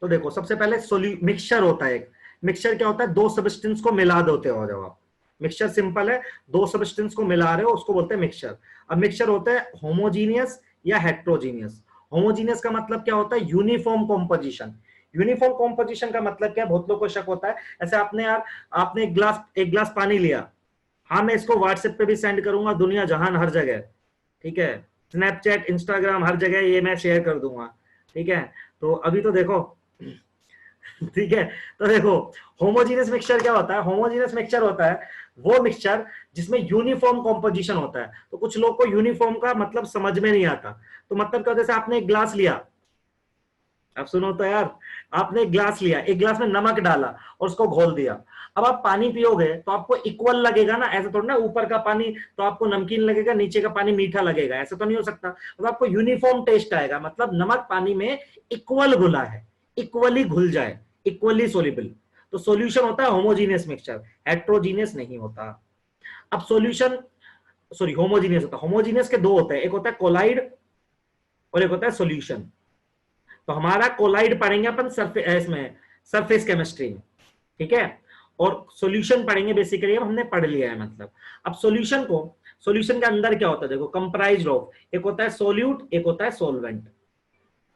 तो देखो, सबसे पहले मिक्सचर होता है। एक मिक्सचर क्या होता है, दो सब्सटेंस को मिला देते हो जब आप। मिक्सचर सिंपल है, दो सब्सटेंस को मिला रहे हो, उसको बोलते हैं मिक्सचर। अब मिक्सचर होता है होमोजीनियस या हेट्रोजीनियस। होमोजीनियस का मतलब क्या होता है, यूनिफॉर्म कॉम्पोजिशन। यूनिफॉर्म कॉम्पोजिशन का मतलब क्या है, बहुत लोग को शक होता है। ऐसे आपने एक गिलास पानी लिया, हाँ मैं इसको व्हाट्सएप पे भी सेंड करूंगा, दुनिया जहान हर जगह, ठीक है, स्नैपचैट इंस्टाग्राम हर जगह ये मैं शेयर कर दूंगा। ठीक है, तो अभी तो देखो ठीक है, तो देखो होमोजीनियस मिक्सचर क्या होता है, होमोजीनियस मिक्सचर होता है वो मिक्सचर जिसमें यूनिफॉर्म कॉम्पोजिशन होता है। तो कुछ लोग को यूनिफॉर्म का मतलब समझ में नहीं आता। तो मतलब क्या, जैसे आपने एक ग्लास लिया, अब सुनो तो यार, आपने एक ग्लास लिया, एक ग्लास में नमक डाला और उसको घोल दिया। अब आप पानी पियोगे तो आपको इक्वल लगेगा ना, ऐसा थोड़ा ना ऊपर का पानी तो आपको नमकीन लगेगा, नीचे का पानी मीठा लगेगा, ऐसा तो नहीं हो सकता। तो आपको यूनिफॉर्म टेस्ट आएगा, मतलब नमक पानी में इक्वल घुला है, इक्वली घुल जाए, इक्वली सोल्यूबल। तो सॉल्यूशन होता है होमोजीनियस मिक्सचर, हेट्रोजीनियस नहीं होता। अब सॉल्यूशन, सॉरी होमोजीनियस होता है। होमोजीनियस के दो होते हैं, एक होता है कोलाइड और एक होता है सॉल्यूशन। तो हमारा कोलाइड पढ़ेंगे अपन सरफेस में, सरफेस केमिस्ट्री में, ठीक है। और सॉल्यूशन पढ़ेंगे बेसिकली, अब हमने पढ़ लिया है मतलब। अब सॉल्यूशन को, सॉल्यूशन के अंदर क्या होता है देखो, कंप्राइज्ड ऑफ, एक होता है सोल्यूट, एक होता है सोलवेंट।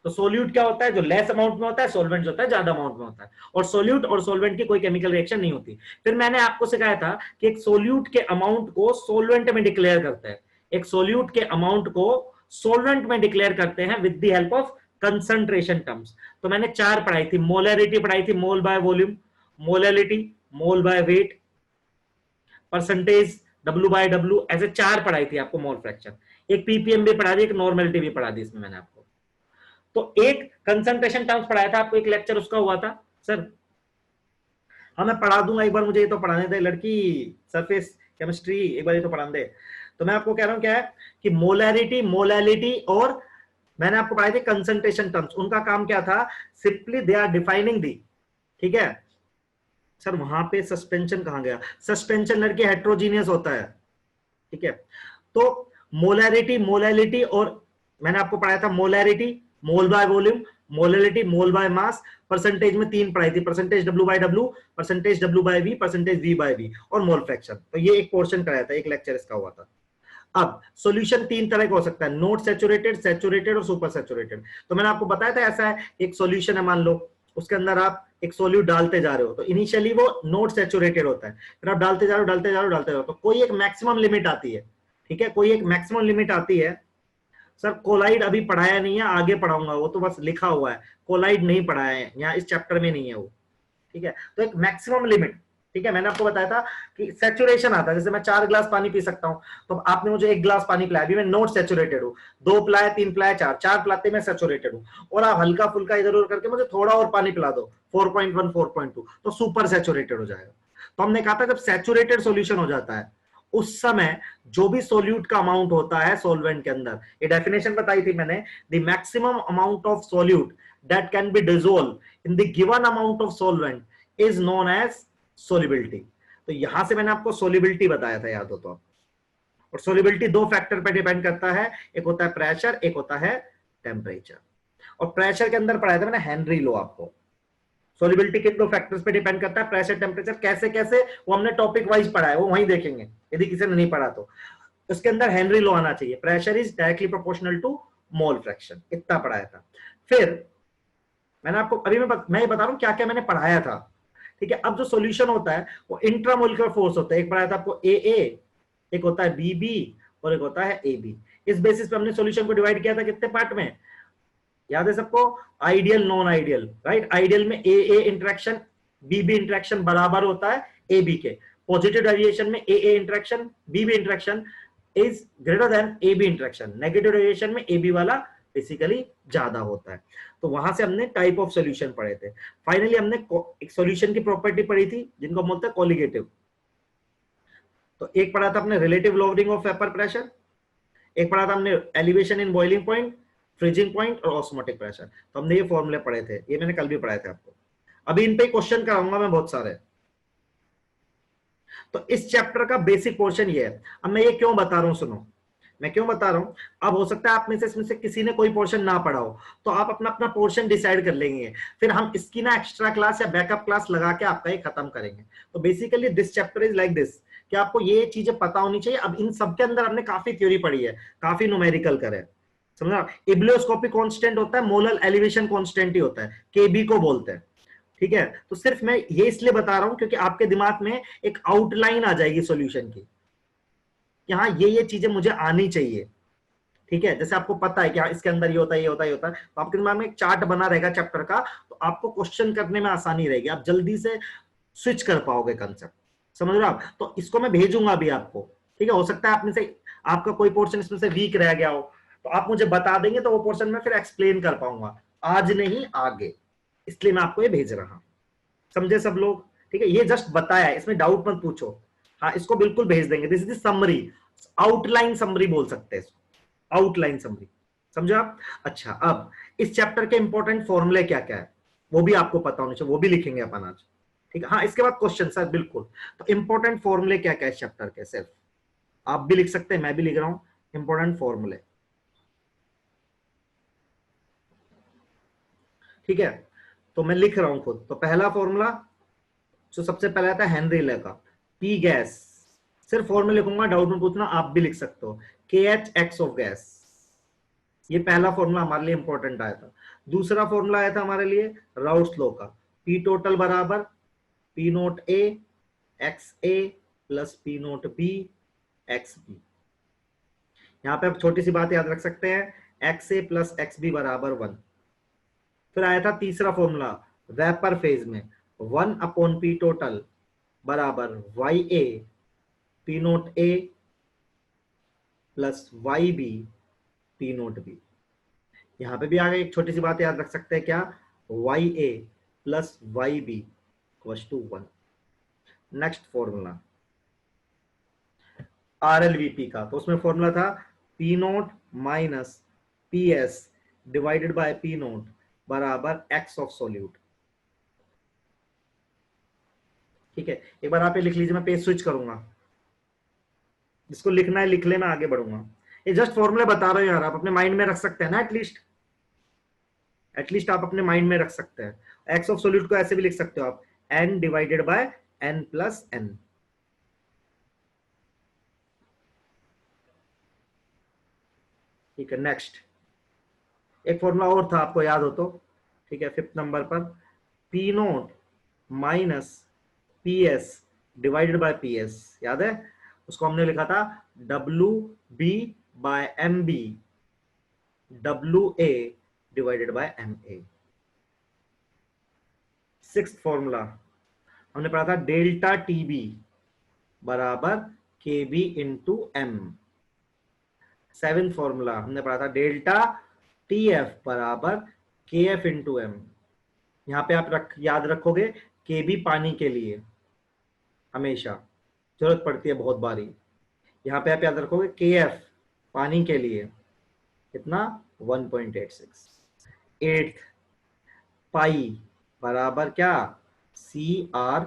तो सोल्यूट क्या होता है, जो लेस अमाउंट में होता है, सोलवेंट जो होता है ज्यादा अमाउंट में होता है। और सोल्यूट और सोलवेंट की कोई केमिकल रिएक्शन नहीं होती। फिर मैंने आपको सिखाया था कि एक सोल्यूट के अमाउंट को सोलवेंट में डिक्लेयर करते हैं, एक सोल्यूट के अमाउंट को सोलवेंट में डिक्लेयर करते हैं with the help of concentration terms. तो मैंने चार पढ़ाई थी, मोलैरिटी पढ़ाई थी, mole by volume, molality, mole by weight, percentage, W by W, ऐसे चार पढ़ाई थी आपको मोल फ्रैक्शन। एक पीपीएम भी पढ़ा दी, एक नॉर्मेलिटी भी पढ़ा दी इसमें मैंने आपको। तो एक कंसंट्रेशन टर्म्स पढ़ाया था आपको, एक लेक्चर उसका हुआ था सर। हाँ मैं पढ़ा दूंगा एक बार, मुझे ये तो पढ़ाने दे लड़की, सरफेस केमिस्ट्री एक बार ये तो पढ़ाने दे। तो मैं आपको कह रहा हूं क्या है कि मोलैरिटी, मोलैलिटी और मैंने आपको पढ़ाए थे कंसंट्रेशन टर्म्स। उनका काम क्या था, सिंपली दे आर डिफाइनिंग दी, ठीक है सर। वहां पे सस्पेंशन कहां गया, सस्पेंशन लड़के हेट्रोजीनियस होता है, ठीक है। तो मोलैरिटी, मोलैलिटी और मैंने आपको पढ़ाया था molarity mole by volume, molality mole by mass, percentage में तीन पढ़ाई थी, percentage W by W, percentage W by V, percentage V by V, और मोल फ्रैक्शन। तो ये एक पोर्शन कराया था, एक लेक्चर इसका हुआ था। अब सॉल्यूशन तीन तरह का हो सकता है, नॉट सैचुरेटेड, सैचुरेटेड और सुपर सैचुरेटेड। तो मैंने आपको बताया था ऐसा है, एक सॉल्यूशन है मान लो, उसके अंदर आप एक सोल्यूट डालते जा रहे हो, तो इनिशियली वो नॉट सैचुरेटेड होता है, फिर आप डालते जा रहे हो, डालते जा रहे हो, डालते जा रहे हो, तो कोई एक मैक्सिमम लिमिट आती है, ठीक है, कोई एक मैक्सिमम लिमिट आती है। सर कोलाइड अभी पढ़ाया नहीं है, आगे पढ़ाऊंगा, वो तो बस लिखा हुआ है, कोलाइड नहीं पढ़ाया है यहाँ, इस चैप्टर में नहीं है वो, ठीक है। तो एक मैक्सिमम लिमिट, ठीक है, मैंने आपको बताया था कि सैचुरेशन आता है, जैसे मैं 4 ग्लास पानी पी सकता हूं, तो आपने मुझे 1 ग्लास पानी पिलाया, अभी मैं नॉट सैचुरेटेड हूं, 2 पिलाया, 3 पिलाया, 4 पिलाते मैं सैचुरेटेड हूं, और आप हल्का फुल्का इधर उधर करके मुझे थोड़ा और पानी पिला दो, 4.1 4.2, तो सुपर सैचुरेटेड हो जाएगा। तो हमने कहा था जब सैचुरेटेड सॉल्यूशन हो जाता है उस समय जो भी सोल्यूट का अमाउंट होता है सॉल्वेंट के अंदर, ये डेफिनेशन बताई थी मैंने, the maximum amount of solute that can be dissolve in the given amount of solvent is known as solubility. तो यहां से मैंने आपको सोल्युबिलिटी बताया था, याद हो तो। और सोल्युबिलिटी दो फैक्टर पर डिपेंड करता है, एक होता है प्रेशर, एक होता है टेम्परेचर। और प्रेशर के अंदर पढ़ाया था मैंने हेनरी लॉ आपको। सोल्युबिलिटी किन दो फैक्टर्स पे डिपेंड करता है, प्रेशर टेम्परेचर, कैसे कैसे वो हमने टॉपिक वाइज पढ़ा है, वो वहीं देखेंगे यदि किसी ने नहीं पढ़ा तो। उसके अंदर हेनरी लॉ आना चाहिए, pressure is directly proportional to mole fraction, इतना पढ़ाया था। फिर मैंने आपको अभी मैं ये बता रहा हूं क्या क्या मैंने पढ़ाया था, ठीक है। अब जो सॉल्यूशन होता है वो इंट्रामोलिकुलर फोर्स होता है, एक पढ़ाया था आपको ए, एक होता है बी और एक होता है ए। इस बेसिस पे हमने सॉल्यूशन को डिवाइड किया था कितने पार्ट में, याद है सबको, ideal non ideal, right. Ideal में ए इंटरेक्शन बी इंटरेक्शन बराबर होता है ए बी के, पॉजिटिव डेविएशन में A interaction B interaction is greater than A B interaction, negative deviation में ए बी वाला बेसिकली ज्यादा होता है। तो वहां से हमने टाइप ऑफ सॉल्यूशन पढ़े थे। फाइनली हमने एक सॉल्यूशन की प्रॉपर्टी पढ़ी थी जिनको बोलते हैं कोलिगेटिव। तो एक पढ़ा था हमने relative lowering of vapour pressure, एक पढ़ा था हमने elevation in boiling point, freezing point और ऑस्मोटिक प्रेशर। तो हमने ये फॉर्मूले पढ़े थे, ये मैंने कल भी पढ़ाए थे आपको। अभी इन पे क्वेश्चन कराऊंगा मैं बहुत सारे। तो इस चैप्टर का बेसिक पोर्शन ये है। अब मैं ये क्यों बता रहा हूं, सुनो मैं क्यों बता रहा हूं। अब हो सकता है आप में से इसमें से किसी ने कोई पोर्शन ना पढ़ा हो, तो आप अपना अपना पोर्शन डिसाइड कर लेंगे, फिर हम इसकी ना एक्स्ट्रा क्लास या बैकअप क्लास लगा के आपका ये खत्म करेंगे। तो basically this chapter is like this, कि आपको ये चीजें पता होनी चाहिए। अब इन सबके अंदर हमने काफी थ्योरी पढ़ी है, काफी न्यूमेरिकल करे, समझा। इब्लियोस्कोपिक कांस्टेंट होता है, मोलर एलिवेशन कांस्टेंट ही होता है, केबी को बोलते हैं, ठीक है। तो सिर्फ मैं ये इसलिए बता रहा हूं क्योंकि आपके दिमाग में एक आउटलाइन आ जाएगी सॉल्यूशन की, कि हाँ ये चीजें मुझे आनी चाहिए, ठीक है। जैसे आपको पता है कि हाँ इसके अंदर ये होता है, ये होता है, ये होता है, तो आपके दिमाग में एक चार्ट बना रहेगा चैप्टर का, तो आपको क्वेश्चन करने में आसानी रहेगी, आप जल्दी से स्विच कर पाओगे कंसेप्ट, समझ रहे हो आप। तो इसको मैं भेजूंगा अभी आपको, ठीक है। हो सकता है आप में से आपका कोई पोर्शन इसमें से वीक रह गया हो, तो आप मुझे बता देंगे तो वो पोर्शन में फिर एक्सप्लेन कर पाऊंगा, आज नहीं आगे, इसलिए मैं आपको ये भेज रहा हूं। समझे सब लोग? ठीक है, ये जस्ट बताया, इसमें डाउट मत पूछो। हाँ, इसको बिल्कुल भेज देंगे। This is summary, outline summary बोल सकते हैं इसको, आउटलाइन समरी। समझो आप? अच्छा, अब इस चैप्टर के इंपॉर्टेंट फॉर्मूले क्या क्या है वो भी आपको पता होना चाहिए, वो भी लिखेंगे अपन आज। ठीक है, हाँ, इसके बाद क्वेश्चन सर, बिल्कुल। तो इंपॉर्टेंट फॉर्मूले क्या क्या है इस चैप्टर के, सिर्फ आप भी लिख सकते हैं, मैं भी लिख रहा हूं, इंपॉर्टेंट फॉर्मूले। ठीक है, तो मैं लिख रहा हूं खुद। तो पहला फॉर्मूला जो सबसे पहले आता है हेनरी ले का, पी गैस, सिर्फ फॉर्मूला लिखूंगा, डाउट में पूछना, आप भी लिख सकते हो, के एच एक्स ऑफ गैस। ये पहला फॉर्मूला हमारे लिए इंपॉर्टेंट आया था। दूसरा फॉर्मूला आया था हमारे लिए राउट्स लॉ का, पी टोटल बराबर P naught A x A plus P naught B x B. यहां पे आप छोटी सी बात याद रख सकते हैं, x A plus x B बराबर 1। फिर आया था तीसरा फॉर्मूला वेपर फेज में, 1 अपॉन पी टोटल बराबर Y A P naught A plus Y B P naught B. यहां पे भी आगे एक छोटी सी बात याद रख सकते हैं, क्या, y A plus Y B equals to 1। Next formula RLVP का, तो उसमें फॉर्मूला था P naught minus P S divided by P naught बराबर एक्स ऑफ सोल्यूट। ठीक है, एक बार आप ये लिख लीजिए, मैं पेज स्विच करूंगा, जिसको लिखना है लिख ले, मैं आगे बढ़ूंगा। ये जस्ट फॉर्मूले बता रहे हो यार, आप अपने माइंड में रख सकते हैं ना, एटलीस्ट आप अपने माइंड में रख सकते हैं। एक्स ऑफ सोल्यूट को ऐसे भी लिख सकते हो आप, N divided by N plus N. ठीक है, नेक्स्ट एक फॉर्मूला और था, आपको याद हो तो। ठीक है, 5th नंबर पर P naught minus P S divided by P S, याद है? उसको हमने लिखा था W B by M B W A divided by M A. 6th formula हमने पढ़ा था डेल्टा टीबी बराबर के B into M. 7th formula हमने पढ़ा था डेल्टा टी एफ बराबर के एफ इंटू एम। यहां पे आप याद रखोगे के बी पानी के लिए हमेशा जरूरत पड़ती है बहुत बारी। यहां पे आप याद रखोगे के एफ पानी के लिए कितना, 1.86। 8th पाई बराबर क्या, सी आर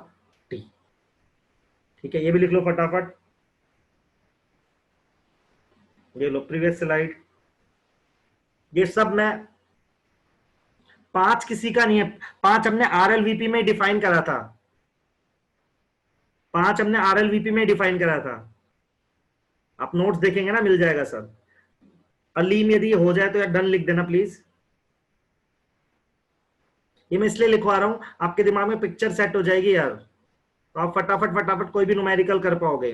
टी। ठीक है, ये भी लिख लो फटाफट, ये लो प्रीवियस स्लाइड। ये सब मैं 5 किसी का नहीं है, 5 हमने आरएलवीपी में डिफाइन करा था, 5 हमने आरएलवीपी में डिफाइन करा था। आप नोट्स देखेंगे ना, मिल जाएगा सब। अलीम यदि हो जाए तो यार डन लिख देना प्लीज। ये मैं इसलिए लिखवा रहा हूं, आपके दिमाग में पिक्चर सेट हो जाएगी यार, तो आप फटाफट फटाफट कोई भी न्यूमेरिकल कर पाओगे।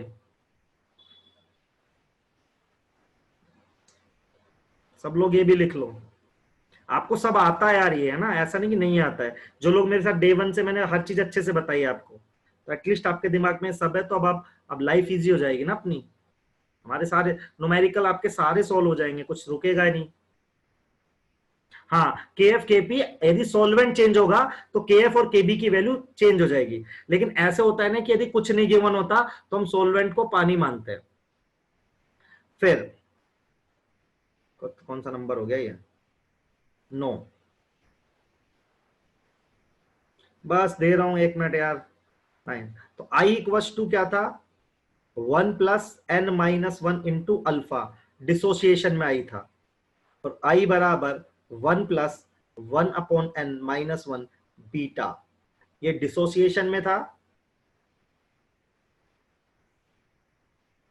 सब लोग ये भी लिख लो, आपको सब आता है यार, ये है ना, ऐसा नहीं कि नहीं आता है। जो लोग मेरे साथ डे 1 से, मैंने हर चीज अच्छे से बताई आपको, तो एटलीस्ट आपके दिमाग में सब है, तो अब लाइफ इजी हो जाएगी ना अपनी। हमारे सारे न्यूमेरिकल आपके सारे सॉल्व हो जाएंगे, कुछ रुकेगा ही नहीं। हाँ, के एफ के पी, यदि सॉल्वेंट चेंज होगा तो के एफ और के बी की वैल्यू चेंज हो जाएगी। लेकिन ऐसे होता है ना कि यदि कुछ नहीं गिवन होता तो हम सॉल्वेंट को पानी मानते हैं। फिर कौन सा नंबर हो गया ये, 9। बस दे रहा हूं 1 मिनट यार, 9। तो आई इक्वस टू क्या था, 1 plus N minus 1 into alpha, dissociation में आई था। और आई बराबर 1 plus 1 upon N minus 1 beta, ये डिसोसिएशन में था,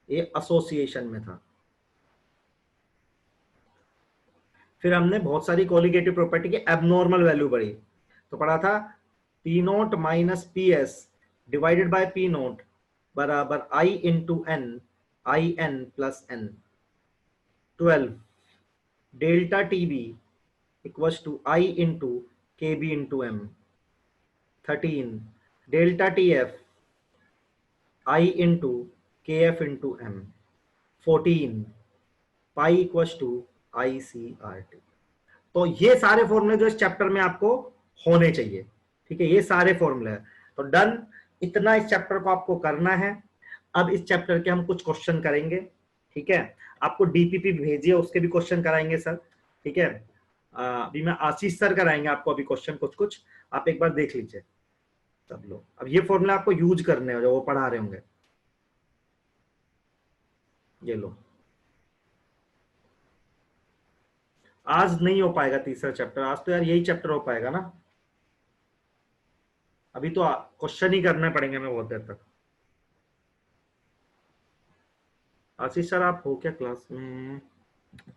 ये एसोसिएशन में था। फिर हमने बहुत सारी कोलिगेटिव प्रॉपर्टी की एबनॉर्मल वैल्यू पढ़ी, तो पढ़ा था P naught minus P S divided by P naught बराबर i into n i n plus n. 12 delta T B equals to i into K B into M. 13 delta T F i into K F into M. 14 pi equals to i C R T. तो ये सारे फॉर्मूले जो इस chapter में आपको होने चाहिए, ठीक है, ये सारे फॉर्मूले हैं। तो डन, इतना इस चैप्टर को आपको करना है। अब इस चैप्टर के हम कुछ क्वेश्चन करेंगे, ठीक है। आपको डीपीपी भेजिए, उसके भी क्वेश्चन कराएंगे सर, ठीक है। अभी मैं आशीष सर कराएंगे आपको अभी क्वेश्चन कुछ कुछ, आप एक बार देख लीजिए सब लोग। अब ये फॉर्मूला आपको यूज करने हो जो वो पढ़ा रहे होंगे, ये लो। आज नहीं हो पाएगा तीसरा चैप्टर, आज तो यार यही चैप्टर हो पाएगा ना, अभी तो क्वेश्चन ही करने पड़ेंगे हमें बहुत देर तक। आशीष सर आप हो क्या क्लास में?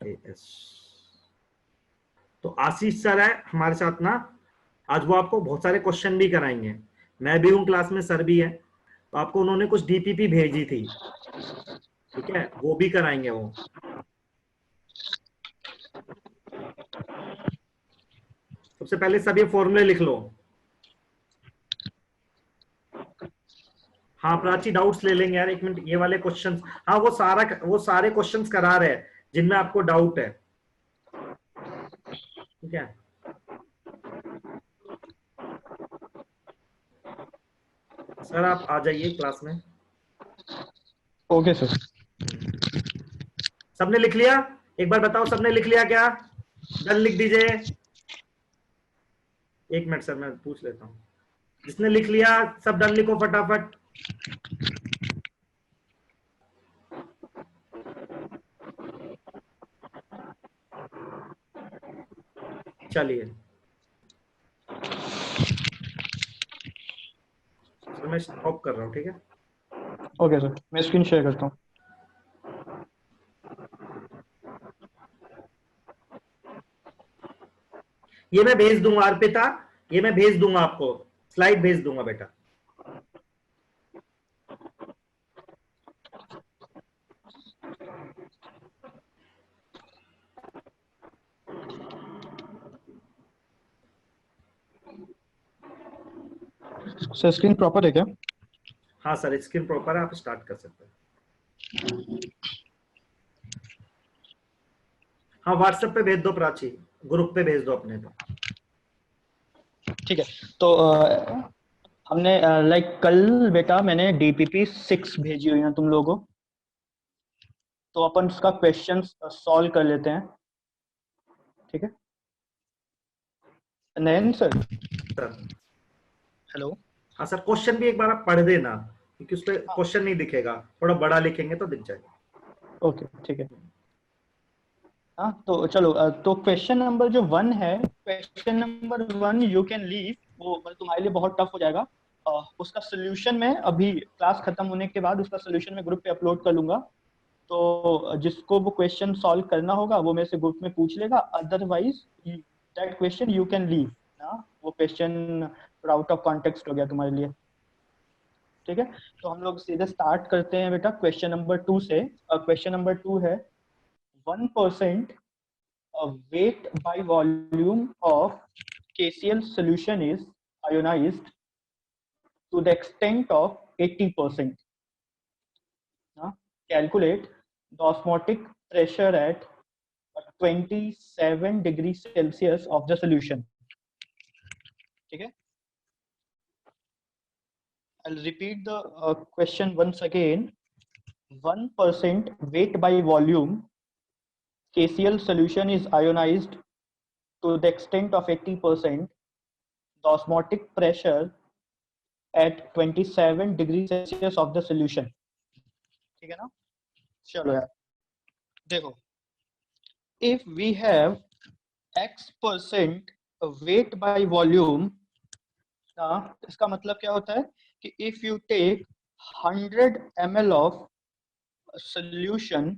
एएस तो आशीष सर है हमारे साथ ना, आज वो आपको बहुत सारे क्वेश्चन भी कराएंगे। मैं भी हूँ क्लास में, सर भी है, तो आपको उन्होंने कुछ डीपीपी भेजी थी, ठीक है, वो भी कराएंगे वो। सबसे पहले सब ये फॉर्मूले लिख लो। हाँ प्राची डाउट्स ले लेंगे यार, एक मिनट, ये वाले क्वेश्चंस, हाँ वो सारे क्वेश्चंस करा रहे हैं जिनमें आपको डाउट है, ठीक है। सर आप आ जाइए क्लास में। Okay sir. सबने लिख लिया? एक बार बताओ सबने लिख लिया क्या? डन लिख दीजिए। एक मिनट सर मैं पूछ लेता हूँ, जिसने लिख लिया सब डन लिखो फटाफट। चलिए सर मैं स्टॉप कर रहा हूँ, ठीक है। ओके सर, मैं स्क्रीन शेयर करता हूँ। ये मैं भेज दूंगा अर्पिता, ये मैं भेज दूंगा आपको, स्लाइड भेज दूंगा बेटा। सर स्क्रीन प्रॉपर है क्या? हाँ सर स्क्रीन प्रॉपर है, आप स्टार्ट कर सकते हैं। हाँ व्हाट्सएप पे भेज दो प्राची, ग्रुप पे भेज दो अपने पे। ठीक है, तो हमने लाइक कल बेटा मैंने DPP 6 भेजी हुई है तुम लोगों को, तो अपन उसका क्वेश्चन सॉल्व कर लेते हैं, ठीक है। नयन सर। Sir hello. हाँ सर क्वेश्चन भी एक बार आप पढ़ देना, क्योंकि उस पर क्वेश्चन नहीं दिखेगा, थोड़ा बड़ा लिखेंगे तो दिख जाएगा। ओके ठीक है। हाँ तो चलो, तो क्वेश्चन नंबर जो 1 है, question number 1 you can leave, वो मतलब तुम्हारे लिए बहुत टफ हो जाएगा। उसका सोल्यूशन मैं अभी क्लास खत्म होने के बाद उसका सोल्यूशन मैं ग्रुप पे अपलोड कर लूंगा, तो जिसको वो क्वेश्चन सॉल्व करना होगा वो मेरे से ग्रुप में पूछ लेगा, otherwise that question you can leave ना, वो क्वेश्चन आउट ऑफ कॉन्टेक्स्ट हो गया तुम्हारे लिए, ठीक है। तो हम लोग सीधे स्टार्ट करते हैं बेटा क्वेश्चन नंबर 2 से। क्वेश्चन नंबर 2 है 1% weight by volume of KCl solution is ionized to the extent of 80%. Calculate the osmotic pressure at 27 degrees Celsius of the solution. ठीक है, I'll repeat the question once again. 1% weight by volume KCl solution is ionized to the extent of 80%. The osmotic pressure at 27 degrees Celsius of the solution. ठीक है ना? चलो यार देखो, if we have X% weight by volume, इसका मतलब क्या होता है कि if you take 100 ml of solution,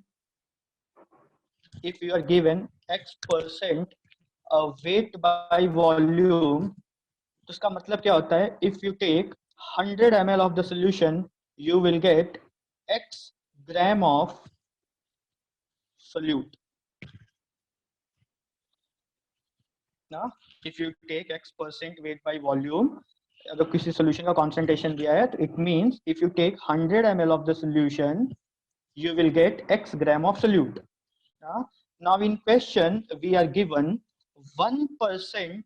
if you are given X% weight by volume, तो इसका मतलब क्या होता है, if you take 100 ml of the solution you will get X gram of solute. ना, if you take X% weight by volume, अगर किसी solution का concentration दिया है तो it means if you take 100 ml of the solution you will get X gram of solute. Now in question we are given 1%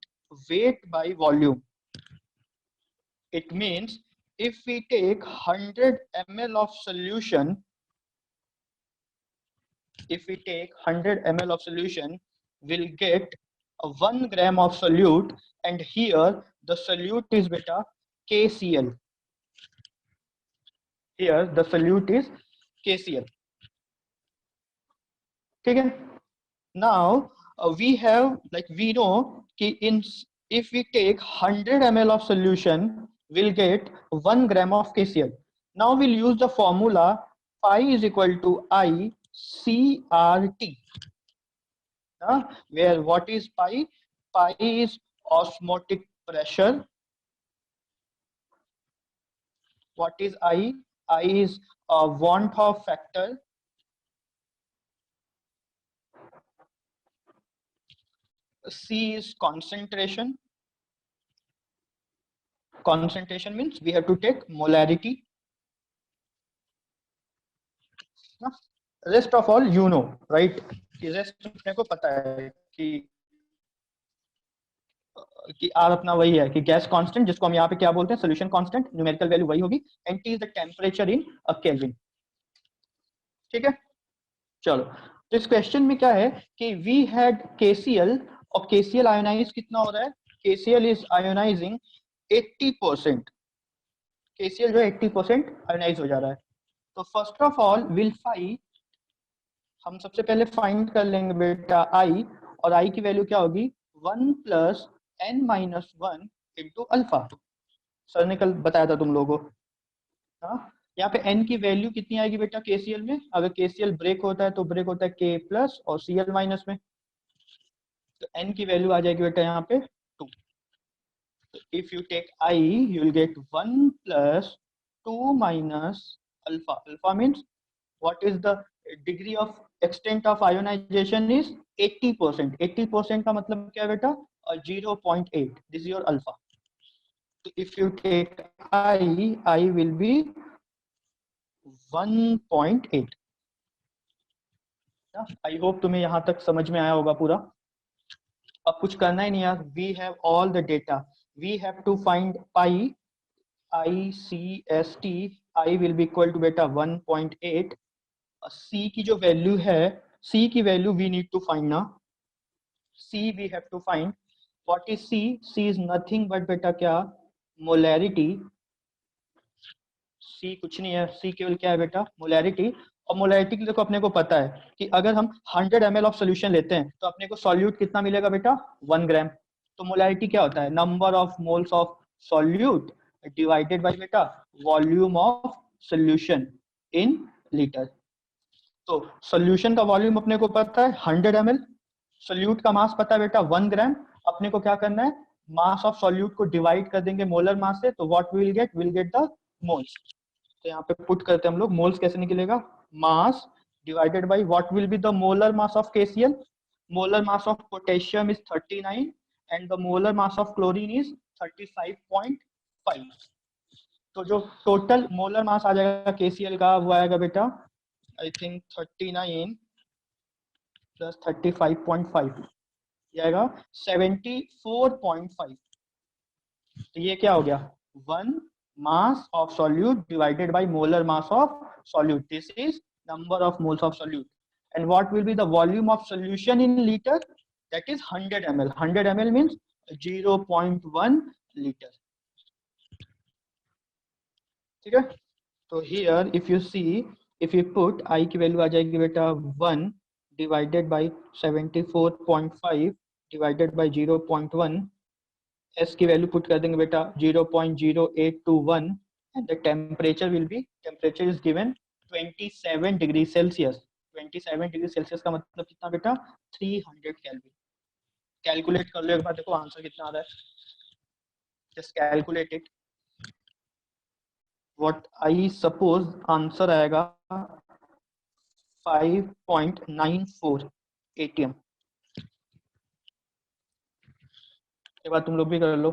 weight by volume. It means if we take 100 ml of solution, we'll get 1 gram of solute, and here the solute is beta KCl. Here the solute is KCl. Okay. Now we know if we take 100 ml of solution, we'll get 1 gram of KCl. Now we'll use the formula pi is equal to I CRT. Where what is pi? Pi is osmotic pressure. What is I? I is Van 't Hoff factor. C is concentration. Concentration means we have to take molarity. Rest of all you know, right? Rest अपने को पता है कि R अपना वही है कि gas constant, जिसको हम यहाँ पे क्या बोलते हैं, सोल्यूशन कांस्टेंट, न्यूमेरिकल वैल्यू वही होगी, and T is the temperature in a kelvin. ठीक है, चलो. तो इस क्वेश्चन में क्या है कि वी हैड KCl और KCl आयोनाइज कितना हो रहा है? KCl is ionizing 80%. KCl जो है 80% आयोनाइज हो जा रहा है. तो first of all will find, हम सबसे पहले फाइंड कर लेंगे बेटा I, और I की वैल्यू क्या होगी? 1 + n-1 इंटू अल्फा. सर ने कल बताया था तुम लोगों को. हाँ, यहाँ पे n की वैल्यू कितनी आएगी बेटा KCl में? अगर KCl ब्रेक होता है तो ब्रेक होता है K+ और Cl- में, तो n की वैल्यू आ जाएगी बेटा यहाँ पे 2. So if you take I, you will get 1 + 2 - alpha. Alpha means what is the degree of extent of ionization is 80%. 80% का मतलब क्या है बेटा? 0.8. This is your alpha. So if you take I will be 1.8. I hope तुम्हें यहाँ तक समझ में आया होगा पूरा. अब कुछ करना ही नहीं यार. We have all the data. We have to find pi. ICST. I will be equal to बेटा 1.8. C की जो वैल्यू है, C की value we need to find ना. C we have to find. What is C? C is nothing but बेटा क्या? Molarity. C कुछ नहीं है. C केवल क्या है बेटा? Molarity. और मोलैरिटी के देखो अपने को पता है कि अगर हम 100 ml ऑफ सोल्यूशन लेते हैं तो अपने को सॉल्यूट कितना मिलेगा बेटा? 1 ग्राम. तो मोलैरिटी क्या होता है? Number of moles of solute divided by बेटा volume of solution in litre. तो सोल्यूशन का वॉल्यूम अपने को पता है 100 ml. सोल्यूट का मास पता है बेटा 1 ग्राम. अपने को क्या करना है? मास ऑफ सोल्यूट को डिवाइड कर देंगे मोलर मास से, तो what will get? Will get the moles. तो यहाँ पे पुट करते हैं हम लोग. मोल्स कैसे निकलेगा? मास divided by what will be the molar mass of KCl. Molar mass of potassium is 39 and the molar mass of chlorine is 35.5. तो जो टोटल मोलर मास आ जाएगा KCl का वो आएगा बेटा आई थिंक 39 + 35.5, ये आएगा 74.5. तो ये क्या हो गया? 1 mass of solute divided by molar mass of solute. This is number of moles of solute. And what will be the volume of solution in liter? That is 100 ml. 100 ml means 0.1 liter. ठीक है. तो here if you see, if you put I की value आ जाएगी बेटा 1 divided by 74.5 divided by 0.1. S की value put कर देंगे बेटा 0.0821 and the temperature will be, temperature is given 27 degree Celsius. 27 degree Celsius का मतलब कितना बेटा? 300 केल्विन. कैलकुलेट कर लो एक बार, देखो आंसर कितना आ रहा है. Just calculate it. What I suppose answer आएगा 5.94 atm. एक बार तुम लोग भी कर लो.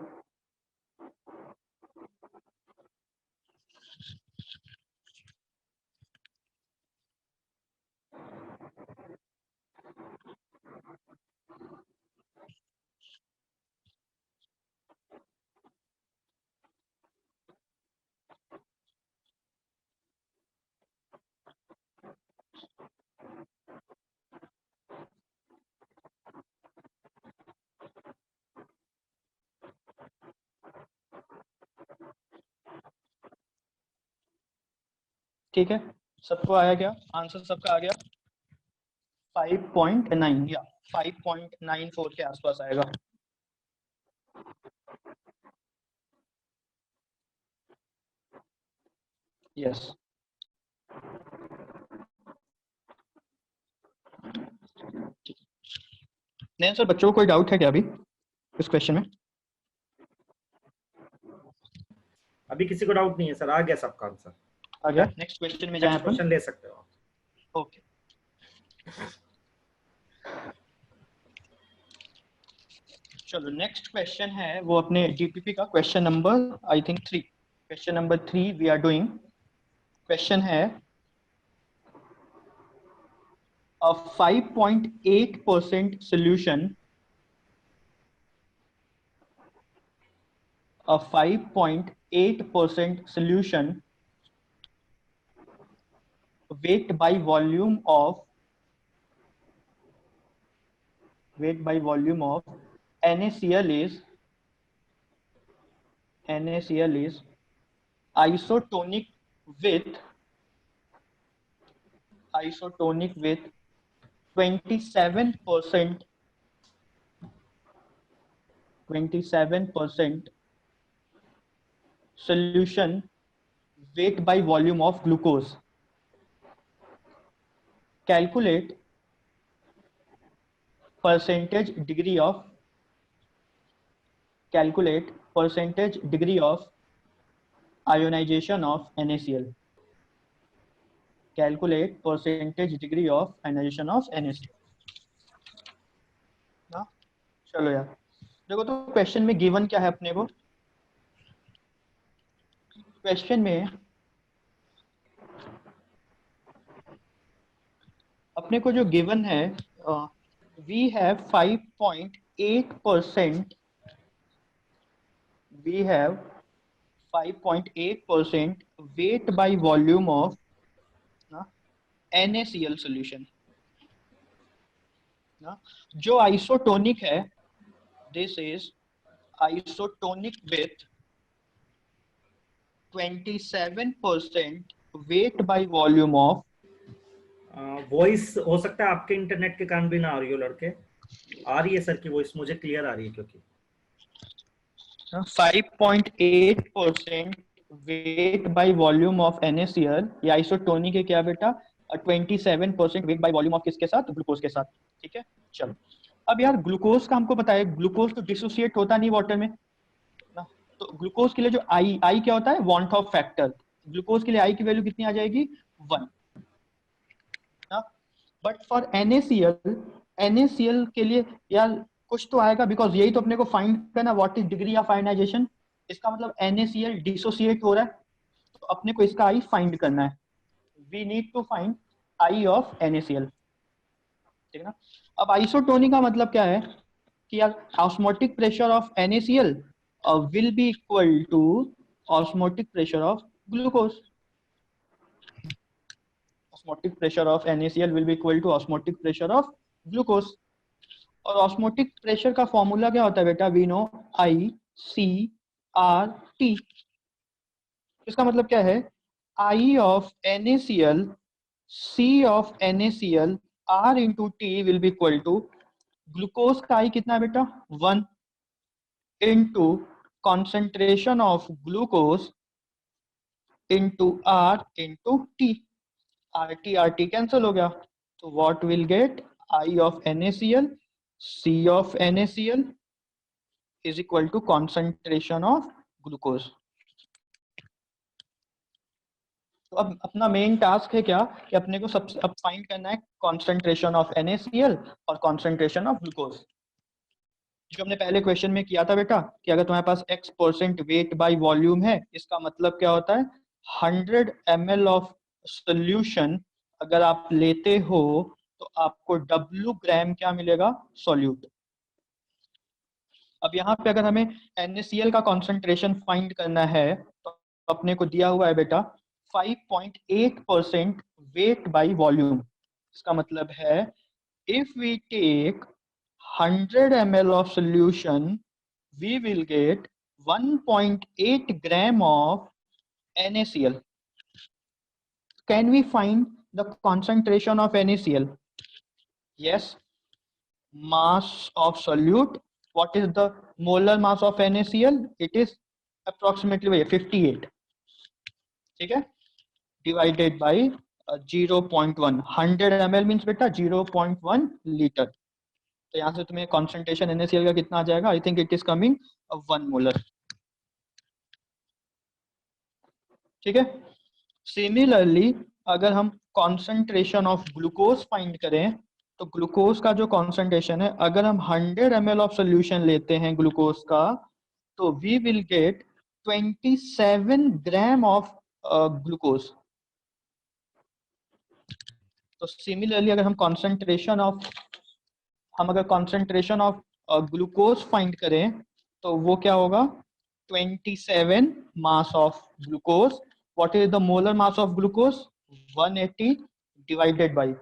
ठीक है, सबको आया क्या आंसर? सबका आ गया 5.9 या 5.94 के आसपास आएगा। यस नहीं सर, बच्चों को कोई डाउट है क्या अभी इस क्वेश्चन में? अभी किसी को डाउट नहीं है सर, आ गया सबका आंसर। आ गया। नेक्स्ट क्वेश्चन में जाएं अपन। क्वेश्चन ले सकते हो आप। ओके चलो नेक्स्ट क्वेश्चन है वो अपने डीपीपी का question number I think 3। Question number 3 we are doing. Question है a 5.8% solution, a 5.8% solution weight by volume of NaCl is isotonic with 27% solution weight by volume of glucose. Calculate percentage degree of ionization of NaCl. Calculate percentage degree of ionization of NaCl. ना चलो यार देखो तो question में given क्या है अपने को। क्वेश्चन में अपने को जो गिवन है we have 5.8% weight by volume of NaCl solution ना, जो आइसोटोनिक है this is isotonic with 27% weight by volume of voice हो सकता है आपके इंटरनेट के कारण भी ना आ रही हो लड़के, आ रही है सर की वॉइस, मुझे क्लियर आ रही है क्योंकि 5.8% weight by volume of NaCl ये आइसोटोनिक है क्या बेटा? 27% weight by volume of किसके साथ? ग्लूकोज के साथ। ठीक है चलो अब यार ग्लूकोज का हमको पता है ग्लूकोज तो डिसोसिएट होता नहीं वाटर में ना, तो ग्लूकोज के लिए जो आई क्या होता है? Want of factor. ग्लूकोज के लिए आई की वैल्यू कितनी आ जाएगी? 1 ना। बट फॉर NaCl के लिए यार कुछ तो आएगा बिकॉज यही तो अपने को फाइंड करना what is degree of ionisation. इसका मतलब NaCl डिसोसिएट हो रहा है तो अपने को इसका आई फाइंड करना है। We need to find I of NaCl। ठीक है ना। अब आइसोटोनिक का मतलब क्या है कि यार osmotic pressure of NaCl will be equal to osmotic pressure of glucose. Osmotic pressure of NaCl will be equal to osmotic pressure of glucose. और ऑस्मोटिक प्रेशर का फॉर्मूला क्या होता है बेटा? We know ICRT। इसका मतलब क्या है? I of NaCl C of NaCl R into T will be equal to glucose का I कितना है बेटा? 1 into concentration of glucose into R into T। RT cancel हो गया तो what will get? I of NaCl C of NaCl is equal to concentration of glucose। तो अब अपना मेन टास्क है क्या कि अपने को सबसे अब फाइंड करना है concentration of NaCl और concentration of glucose। जो हमने पहले क्वेश्चन में किया था बेटा कि अगर तुम्हारे पास X% वेट बाय वॉल्यूम है इसका मतलब क्या होता है? 100 ml ऑफ सोल्यूशन अगर आप लेते हो तो आपको W ग्राम क्या मिलेगा? सॉल्यूट। अब यहाँ पे अगर हमें NaCl का कॉन्सेंट्रेशन फाइंड करना है तो अपने को दिया हुआ है बेटा 5.8% वेट बाय वॉल्यूम। इसका मतलब है if we take 100 ml of solution we will get 1.8 gram of NaCl। can we find the concentration of NaCl? Yes. Mass of solute. What is the molar mass of NaCl? It is approximately 58. ठीक है, divided by 0.1. 100 ml means बेटा 0.1 litre. तो यहाँ से तुम्हें concentration NaCl का कितना आ जाएगा? I think it is coming 1 molar. ठीक है. Similarly, अगर हम concentration of glucose find करें, तो ग्लूकोज का जो concentration है, अगर हम 100 ml of solution लेते हैं ग्लूकोज का, तो we will get 27 gram of glucose. तो similarly अगर हम concentration of glucose find करें, तो वो क्या होगा? 27 mass of glucose. What is the molar mass of glucose? 180 divided by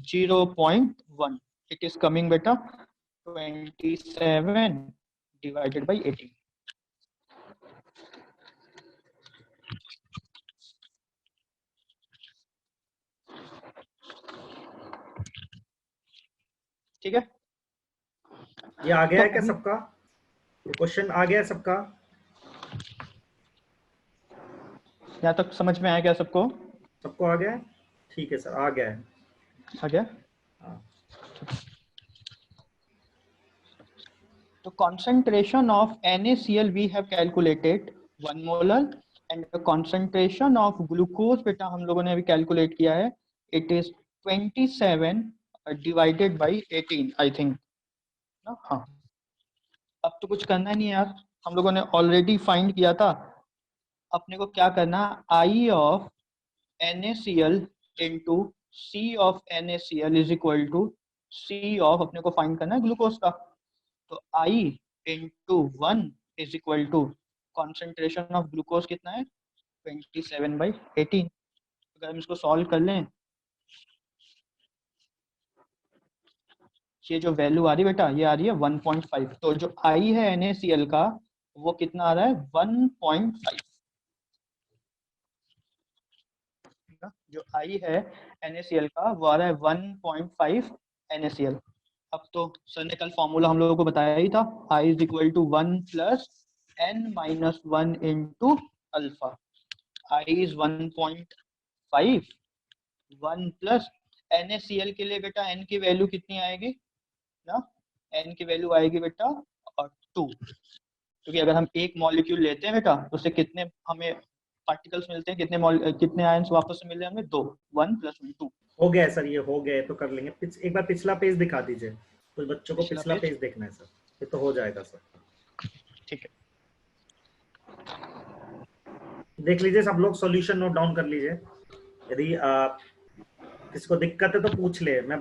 0.1. It is coming beta 27 divided by 18. ठीक है, ये आ गया है क्या सबका? क्वेश्चन आ गया है सबका? यहाँ तक समझ में आया क्या सबको? सबको आ गया है? ठीक है सर, आ गया है. आ गया. तो concentration of NaCl we have calculated 1 molar and the concentration of glucose बेटा हम लोगों ने अभी calculate किया है, it is 27 divided by 18 I think. हाँ, अब तो कुछ करना नहीं यार, हम लोगों ने ऑलरेडी फाइंड किया था. अपने को क्या करना, I of NaCl into C of NaCl is equal to C of, अपने को फाइंड करना है ग्लूकोज का, तो I into 1 is equal to concentration of glucose कितना है? 27/18. अगर हम इसको सॉल्व कर लें, ये जो वैल्यू आ रही है बेटा, ये आ रही है 1.5. तो जो I है NaCl का वो कितना आ रहा है? 1.5. जो I है NaCl का वो आ रहा है 1.5 NaCl. अब तो सर ने कल फॉर्मूला हम लोगों को बताया ही था, I is equal to 1 plus n minus 1 into alpha. I is 1.5. 1 plus NaCl के लिए बेटा n की वैल्यू कितनी आएगी ना? n की वैल्यू आएगी बेटा 2, क्योंकि अगर हम एक मॉलिक्यूल लेते हैं बेटा तो उससे कितने हमें पार्टिकल्स मिलते हैं, कितने आयंस वापस से मिल रहे हैं हमें? 2. 1 plus 1 2. हो गया सर, ये हो गया तो कर लेंगे. एक बार पिछला पेज दिखा दीजिए, कुछ बच्चों को पिछला पेज देखना है सर, ये तो हो जाएगा सर. ठीक है, देख लीजिए सब लोग, सॉल्यूशन नोट डाउन कर लीजिए. यदि किसको दिक्कत है तो पूछ ले, मैं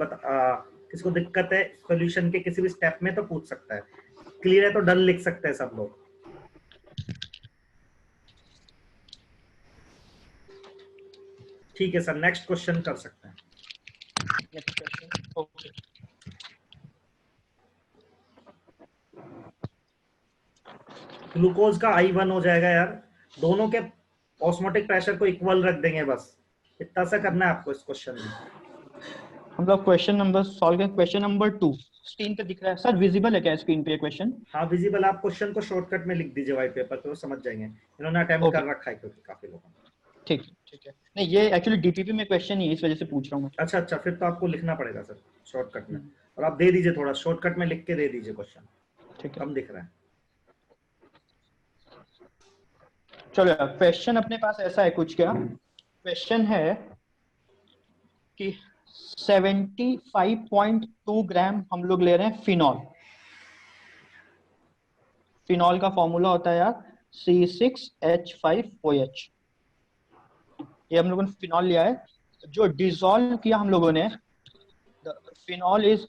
किसको दिक्कत है सॉल्यूशन के किसी भी स्टेप में तो पूछ सकता है. क्लियर है तो डन लिख सकते हैं सब लोग. ठीक है सर, नेक्स्ट क्वेश्चन कर सकते हैं. ओके. ग्लूकोज का I1 हो जाएगा यार, दोनों के ऑस्मोटिक प्रेशर को इक्वल रख देंगे, बस इतना सा करना है आपको इस क्वेश्चन में. हम लोग क्वेश्चन नंबर सॉल्व करें. क्वेश्चन नंबर 2 स्क्रीन पे दिख रहा है सर, विजिबल है क्या स्क्रीन पे क्वेश्चन? हाँ विजिबल. आप क्वेश्चन को शॉर्टकट में लिख दीजिए व्हाइट पेपर पे, वो समझ जाएंगे. इन्होंने अटेम्प्ट कर रखा है क्योंकि काफी लोगों ने. ठीक है. नहीं ये एक्चुअली डीपीपी में क्वेश्चन ही है, इस वजह से पूछ रहा हूँ. अच्छा, फिर तो आपको लिखना पड़ेगा सर शॉर्टकट में, और आप दे दीजिए थोड़ा शॉर्टकट में लिख के दे दीजिए क्वेश्चन. ठीक है, कम दिख रहा है. चलो यार, क्वेश्चन अपने पास ऐसा है कुछ, क्या क्वेश्चन है कि 75.2 ग्राम हम लोग ले रहे हैं फिनॉल. फिनॉल का फॉर्मूला होता है यार C6H5OH. ये हम लोगों ने फिनॉल लिया है, जो डिसॉल्व किया हम लोगों ने. Phenol is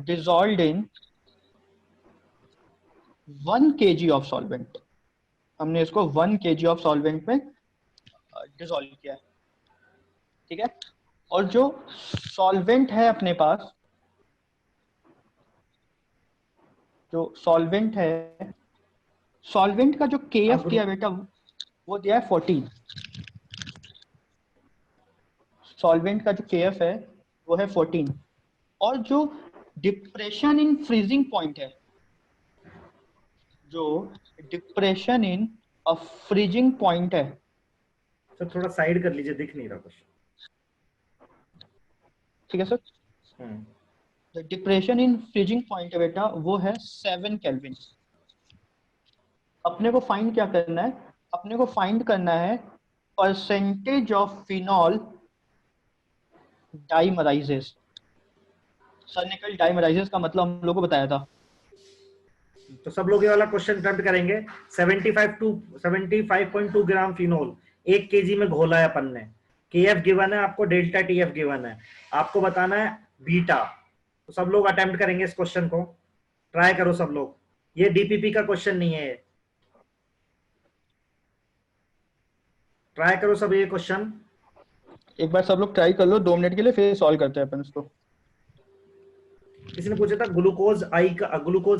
dissolved in 1 kg of solvent. हमने इसको 1 kg ऑफ सॉल्वेंट में डिसॉल्व किया है. ठीक है, और जो सॉल्वेंट है अपने पास, जो सॉल्वेंट है, सॉल्वेंट का जो KF दिया बेटा वो दिया है 14. सॉल्वेंट का जो KF है वो है 14, और जो डिप्रेशन इन फ्रीजिंग पॉइंट है, जो डिप्रेशन इन फ्रीजिंग पॉइंट है, सर थोड़ा साइड कर लीजिए, दिख नहीं रहा कुछ। ठीक है sir. The depression in freezing point है बेटा, वो है 7 केल्विन। अपने को फाइंड क्या करना है, अपने को फाइंड करना है परसेंटेज ऑफ फिनॉल डाइमराइजेस। सर ने कल डाइमराइजेस का मतलब हम लोग को बताया था। तो सब लोग ये वाला क्वेश्चन अटेम्प्ट करेंगे। 75.2 ग्राम फिनोल 1 केजी में घोला है अपन ने। KF गिवन है आपको, डेल्टा TF गिवन है, आपको बताना है बीटा। तो सब लोग अटेम्प्ट करेंगे इस क्वेश्चन को, ट्राई करो सब लोग। ये DPP का क्वेश्चन नहीं है, ट्राई करो सब ये क्वेश्चन। एक बार सब लोग ट्राई कर लो 2 मिनट के लिए, फिर सॉल्व करते हैं अपन इसको। किसी ने पूछा था ग्लूकोज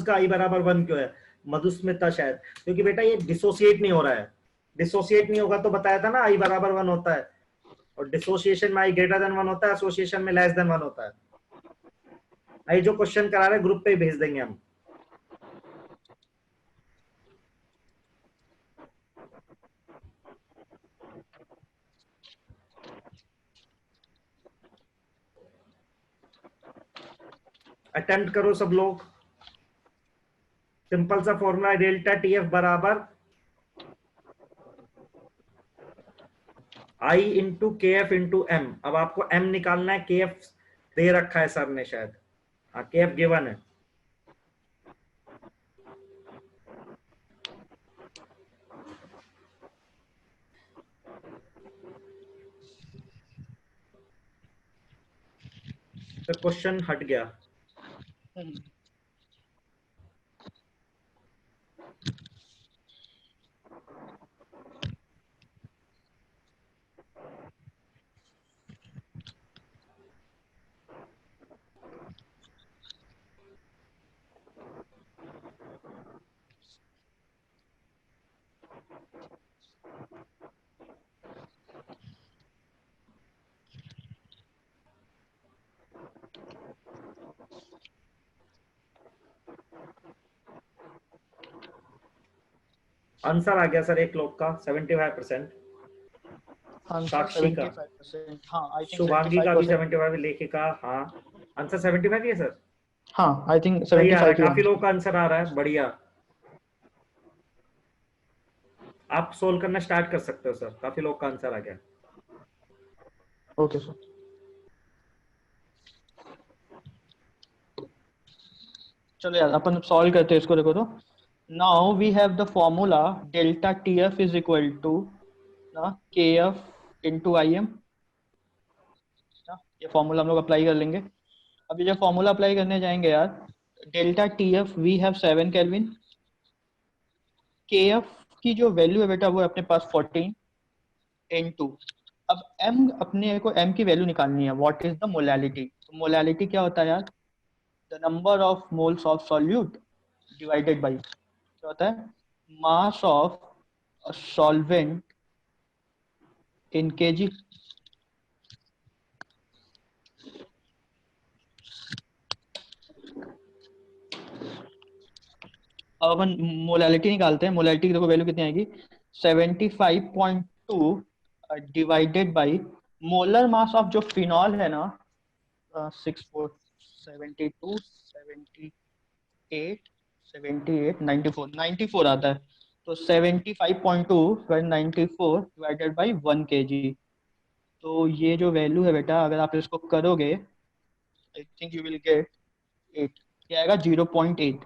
का I बराबर 1 क्यों है, मधुस्मिता शायद, क्योंकि बेटा ये डिसोसिएट नहीं हो रहा है। डिसोसिएट नहीं होगा तो बताया था ना I बराबर 1 होता है, और डिसोसिएशन में I ग्रेटर देन 1 होता है, एसोसिएशन में लेस देन 1 होता है। आई जो क्वेश्चन करा रहे ग्रुप पे ही भेज देंगे हम। अटेम्प्ट करो सब लोग। सिंपल सा फॉर्मूला है, डेल्टा TF बराबर I into KF into M। अब आपको M निकालना है, KF दे रखा है सर ने शायद, हाँ KF गिवन है। तो क्वेश्चन हट गया। आंसर आ गया सर एक लोग का 75%, साक्षी का, 75%, हाँ आई थिंक शुभांगी का भी 75%। 75, लेखिका, हाँ आंसर 75 ही है सर। हाँ आई थिंक सही आ रहा है, 75 ही काफी है। लोग का आंसर आ रहा है, बढ़िया। आप सोल्व करना स्टार्ट कर सकते हो सर, काफी लोग का आंसर आ गया। Okay sir. चलो यार अपन सॉल्व करते हैं इसको। देखो तो now we have the formula delta TF is equal to KF into IM। ये फॉर्मूला हम लोग अप्लाई कर लेंगे। अभी जब फॉर्मूला अप्लाई करने जाएंगे यार, delta TF we have 7 kelvin, KF की जो वैल्यू है बेटा वो है अपने पास 14 इनटू, अब M, अपने को M की वैल्यू निकालनी है, व्हाट इज द मोलैलिटी। तो मोलैलिटी क्या होता है यार, the number of moles of solute divided by क्या होता है, mass of solvent in kg। अब अपन मोलैलिटी निकालते हैं। मोलैलिटी की देखो वैल्यू कितनी आएगी, 75.2 divided by molar mass of जो फिनॉल है ना, 72 78 78 94 94 आता है। तो 75.2 94 डिवाइडेड बाई 1 kg। तो ये जो वैल्यू है बेटा, अगर आप इसको करोगे I think you will get 8, क्या आएगा 0.8।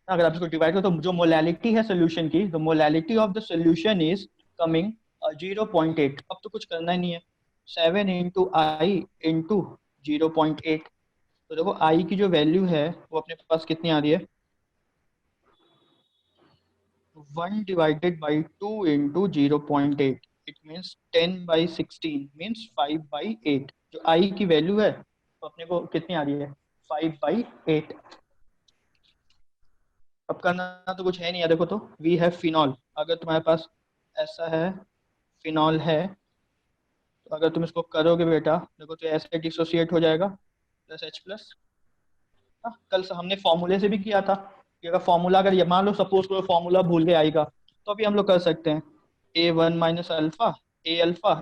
अगर आप इसको डिवाइड करो तो जो मोलैलिटी है सोल्यूशन की, the molality of the solution is coming 0.8। अब तो कुछ करना ही नहीं है, 7 इंटू आई इंटू 0.8। तो देखो आई की जो वैल्यू है वो अपने पास कितनी आ रही है, 1 divided by 2 into 0.8, it means 10/16 means 5/8। जो आई की वैल्यू है तो अपने को कितनी आ रही है, 5/8। अब करना तो कुछ है नहीं है। देखो तो वी हैव फिनॉल, अगर तुम्हारे पास ऐसा है फिनॉल है, तो अगर तुम इसको करोगे बेटा देखो तो ऐसे डिसोसिएट हो जाएगा प्लस H प्लस। कल से हमने फॉर्मूले से भी किया था कि अगर फॉर्मूला, अगर ये मान लो सपोज कोई फॉर्मूला भूल के आएगा तो अभी हम लोग कर सकते हैं A1 माइनस अल्फा ए अल्फा।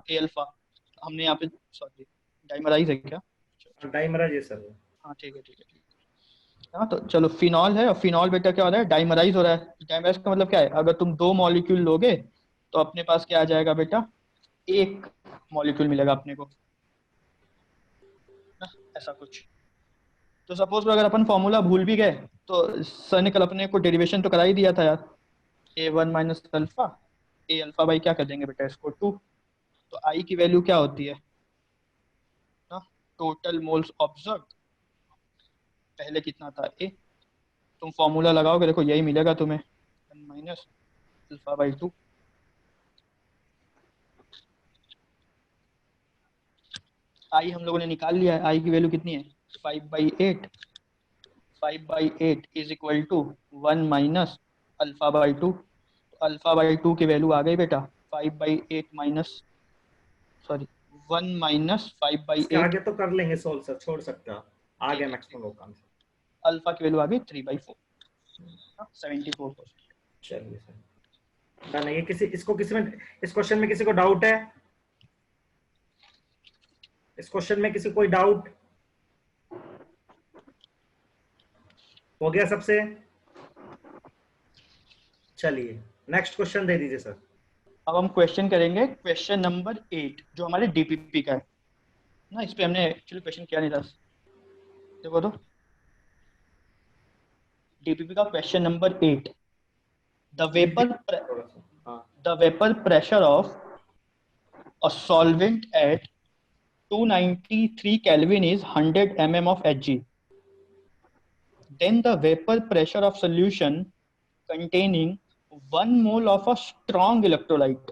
हमने यहाँ पे सॉरी डाइमराइज है क्या? डाइमराइज है सर। हाँ ठीक है ठीक है ठीक है। हाँ तो चलो फिनॉल है, और फिनॉल बेटा क्या हो रहा है, डाइमराइज हो रहा है। डाइमराइज का मतलब क्या है, अगर तुम 2 मॉलिक्यूल लोगे तो अपने पास क्या आ जाएगा बेटा, 1 मॉलिक्यूल मिलेगा अपने को ना, ऐसा कुछ। तो सपोज अगर अपन फॉर्मूला भूल भी गए तो सर ने कल अपने को डेरिवेशन तो करा ही दिया था यार, A1 minus alpha A alpha by क्या कर देंगे बेटा इसको 2। तो आई की वैल्यू क्या होती है ना, टोटल मोल्स ऑब्जर्व, पहले कितना था ए, तुम फॉर्मूला लगाओगे देखो यही मिलेगा तुम्हें 1 माइनस अल्फा बाई 2। आई हम लोगों ने निकाल लिया है, आई की वैल्यू कितनी है 5/8। 5/8 is equal to 1 minus alpha by 2। Alpha by 2 की वैल्यू आ गई बेटा 5/8 माइनस सॉरी 1 माइनस इसके 5/8। आगे तो कर लेंगे सोल्व सर, छोड़ सकते हो आप, आगे मैक्सिमम लोग काम। अल्फा की वैल्यू आ गई 3/4 74%। चलिए सर डन है। ये किसी इसको किसी में इस क्वेश्चन में किसी को डाउट है? इस क्वेश्चन में किसी कोई डाउट? हो गया सबसे? चलिए नेक्स्ट क्वेश्चन दे दीजिए सर। अब हम क्वेश्चन करेंगे क्वेश्चन नंबर 8 जो हमारे डीपीपी का है ना। इस पे हमने एक्चुअली क्वेश्चन किया नहीं था, देखो तो डीपीपी का question number 8। The vapour pressure of a solvent eight 293 Kelvin is 100 mm of Hg. Then the vapor pressure of solution containing 1 mole of a strong electrolyte,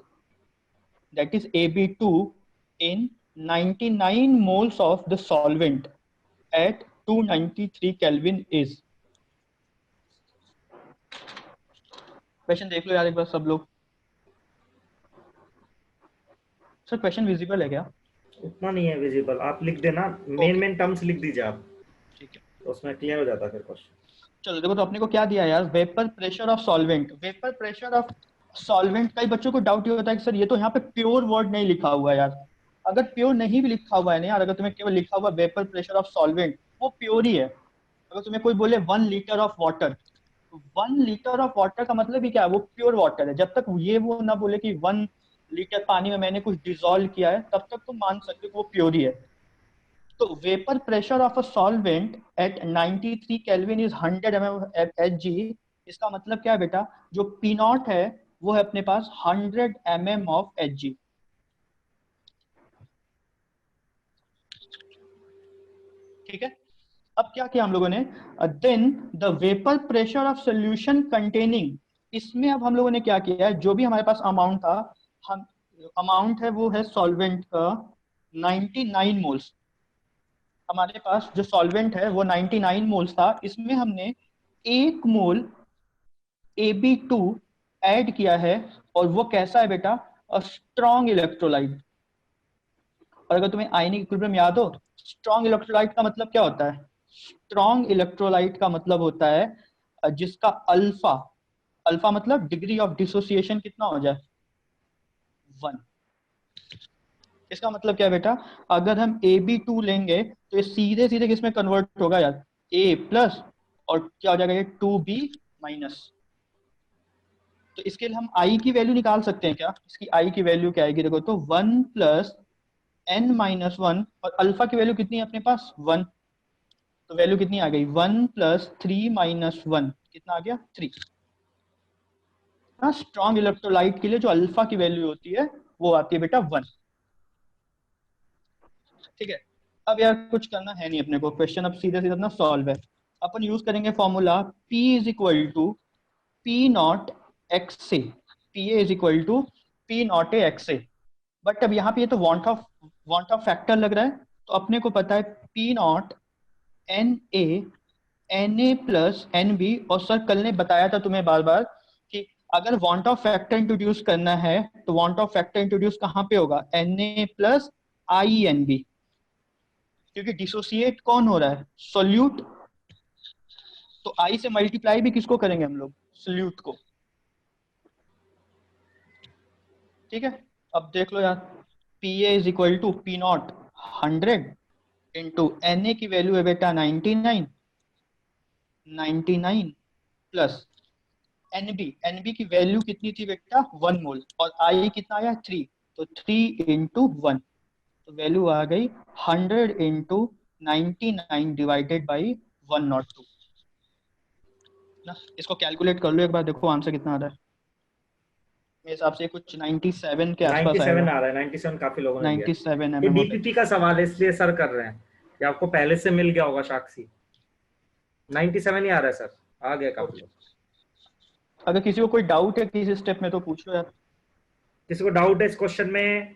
that is AB2, in 99 moles of the solvent at 293 Kelvin is. Question देख लो यार एक बार सब लोग। Sir question visible है क्या? उतना नहीं है विजिबल, आप लिख देना, मेन टर्म्स लिख दीजिए आप, ठीक है तो उसमें क्लियर हो जाता है फिर क्वेश्चन। चलो देखो तो अपने को क्या दिया यार, vapour pressure of solvent. Vapour pressure of solvent, कई बच्चों को डाउट ये होता है कि सर ये तो यहाँ पे प्योर वर्ड नहीं लिखा हुआ है यार। अगर प्योर नहीं भी लिखा हुआ है ना यार, अगर तुम्हें केवल लिखा हुआ वेपर प्रेशर ऑफ सॉल्वेंट, वो प्योर ही है। अगर तुम्हें कोई बोले 1 litre of water, 1 litre of water का मतलब ही क्या है, वो प्योर वाटर है। जब तक ये वो ना बोले कि 1 लीटर पानी में मैंने कुछ डिसॉल्व किया है, तब तक तुम मान सकते हो कि वो प्योर ही है। तो vapour pressure of a solvent eight 93 kelvin is 100 mm Hg। इसका मतलब क्या है बेटा, जो पी नॉट है वो है अपने पास 100 mm ऑफ Hg। ठीक है, अब क्या किया हम लोगों ने, then the vapour pressure of solution containing, इसमें अब हम लोगों ने क्या किया है, जो भी हमारे पास अमाउंट था, हम अमाउंट है वो है सॉल्वेंट का 99 मोल्स। हमारे पास जो सॉल्वेंट है वो 99 मोल्स था, इसमें हमने 1 मोल AB2 ऐड किया है। और वो कैसा है बेटा, अ स्ट्रॉन्ग इलेक्ट्रोलाइट। और अगर तुम्हें आयनिक इक्विलिब्रियम याद हो, स्ट्रॉन्ग इलेक्ट्रोलाइट का मतलब क्या होता है, स्ट्रॉन्ग इलेक्ट्रोलाइट का मतलब होता है जिसका अल्फा, अल्फा मतलब डिग्री ऑफ डिसोसिएशन कितना हो जाए 1। इसका मतलब क्या है बेटा, अगर हम AB2 लेंगे तो ये सीधे सीधे किसमें कन्वर्ट होगा यार, A प्लस, और क्या हो जाएगा ये 2B माइनस। तो इसके लिए हम I की वैल्यू निकाल सकते हैं क्या, इसकी I की वैल्यू क्या आएगी देखो तो 1 प्लस n-1, और अल्फा की वैल्यू कितनी है अपने पास 1, तो वैल्यू कितनी आ गई 1 प्लस 3 माइनस 1, कितना आ गया 3। हाँ, स्ट्रॉन्ग इलेक्ट्रोलाइट के लिए जो अल्फा की वैल्यू होती है वो आती है बेटा 1। ठीक है, अब यार कुछ करना है नहीं अपने को, क्वेश्चन अब सीधे सीधे अपना सॉल्व है। अपन यूज करेंगे formula P is equal to P naught X A, P A is equal to P naught A x A. But अब यहाँ पे ये तो वांट ऑफ फैक्टर लग रहा है, तो अपने को पता है P naught N A plus N B. और सर कल ने बताया था तुम्हें बार बार कि अगर वांट ऑफ फैक्टर इंट्रोड्यूस करना है तो वांट ऑफ फैक्टर इंट्रोड्यूस कहाँ पे होगा, Na प्लस INB, क्योंकि डिसोसिएट कौन हो रहा है, सोल्यूट, तो I से मल्टीप्लाई भी किसको करेंगे हम लोग, सोल्यूट को। ठीक है, अब देख लो यार, Pa is equal to P naught 100 into Na की वैल्यू है बेटा 99 प्लस NB की वैल्यू कितनी थी बेटा 1 मोल, और I कितना आया 3, तो 3 इंटू 1, तो वैल्यू आ गई 100 इंटू 99 डिवाइडेड बाई 102 ना। इसको कैलकुलेट कर लो एक बार, देखो आंसर कितना आ रहा है। मेरे हिसाब से कुछ 97 के आसपास 97 आएगा। आ रहा है, 97 काफी लोगों ने दिया। 97 ये mm होता है। डीपीपी का सवाल है इसलिए सर कर रहे हैं, ये आपको पहले से मिल गया होगा साक्षी। 97 ही आ रहा है सर, आ गया काफी लोग। अगर किसी को कोई डाउट है किसी स्टेप में तो पूछो यार। किसी को डाउट है इस क्वेश्चन में?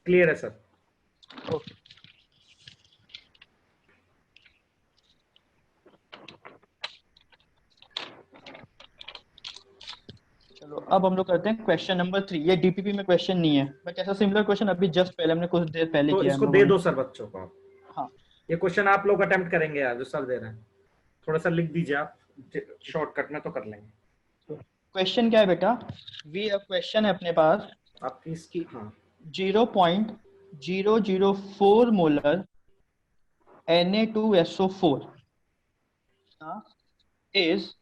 क्लियर है सर? ओके, चलो अब हम लोग करते हैं क्वेश्चन नंबर 3। ये डीपीपी में क्वेश्चन नहीं है, बट ऐसा सिमिलर क्वेश्चन अभी जस्ट पहले हमने कुछ देर पहले तो किया है इसको हम दे लोगों दो ने। सर बच्चों को आप। हाँ, ये क्वेश्चन आप लोग अटेम्प्ट करेंगे यार, जो सर दे रहे हैं, थोड़ा सा लिख दीजिए आप, शॉर्टकट में तो कर लेंगे। क्वेश्चन क्या है बेटा, वी क्वेश्चन है अपने पास आपकी इसकी, हाँ 0.004 molar Na2SO4 is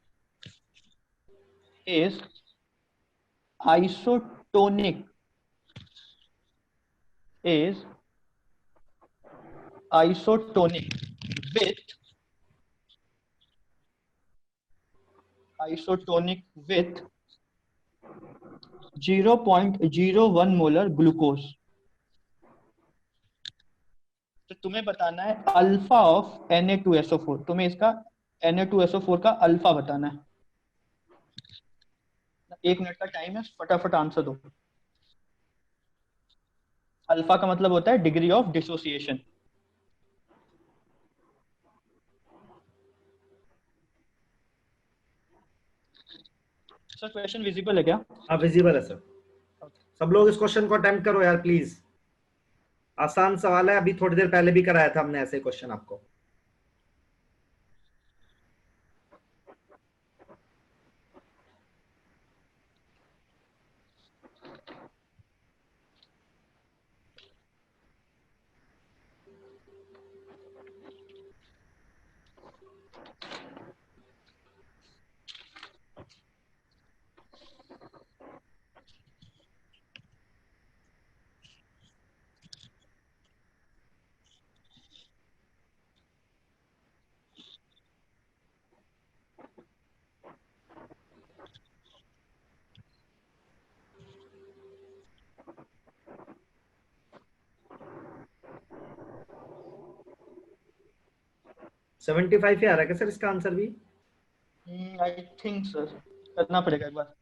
isotonic with 0.01 molar glucose. तो तुम्हें बताना है अल्फा ऑफ Na2SO4, तुम्हें इसका Na2SO4 का अल्फा बताना है। 1 मिनट का टाइम है, फटाफट आंसर दो। अल्फा का मतलब होता है degree of dissociation. Sir question visible है क्या? हाँ विजिबल है सर। सब लोग इस क्वेश्चन को अटेम्प्ट करो यार प्लीज, आसान सवाल है, अभी थोड़ी देर पहले भी कराया था हमने ऐसे क्वेश्चन आपको। सेवेंटी फाइव ही आ रहा है क्या सर इसका आंसर भी? आई थिंक सर, करना पड़ेगा एक बार।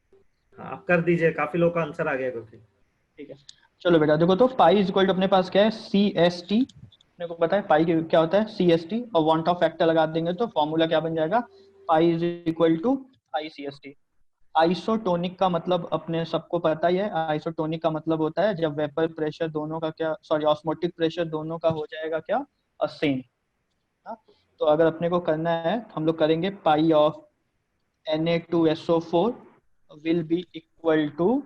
हाँ आप कर दीजिए, काफी लोग का आंसर आ गया क्योंकि। ठीक है, चलो बेटा देखो, तो पाई इज इक्वल टू अपने पास क्या है, CST। अपने को पता है पाई क्या होता है, CST, और वांट ऑफ फैक्टर लगा देंगे तो फॉर्मूला क्या बन जाएगा, pi is equal to ICST। Isotonic का मतलब अपने सबको पता ही है, आइसोटोनिक का मतलब होता है जब वेपर प्रेशर दोनों का क्या, सॉरी ऑस्मोटिक प्रेशर दोनों का हो जाएगा क्या, सेम। तो अगर अपने को करना है हम लोग करेंगे pi of Na2SO4 will be equal to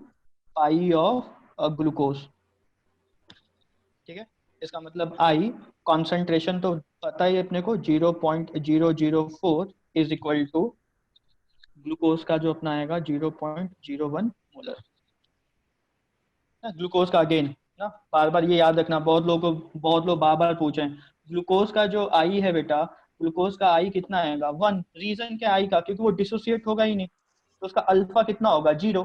pi of glucose. ठीक है, इसका मतलब I कॉन्सेंट्रेशन तो पता ही अपने को 0.004 इज इक्वल टू ग्लूकोज का जो अपना आएगा 0.01 मोलर। ग्लूकोज का अगेन ना बार बार ये याद रखना, बहुत लोग बार बार पूछे ग्लूकोज का जो I है बेटा, ग्लूकोज का I कितना आएगा 1। रीजन क्या I का, क्योंकि वो डिसोसिएट होगा ही नहीं, तो उसका अल्फा कितना होगा 0।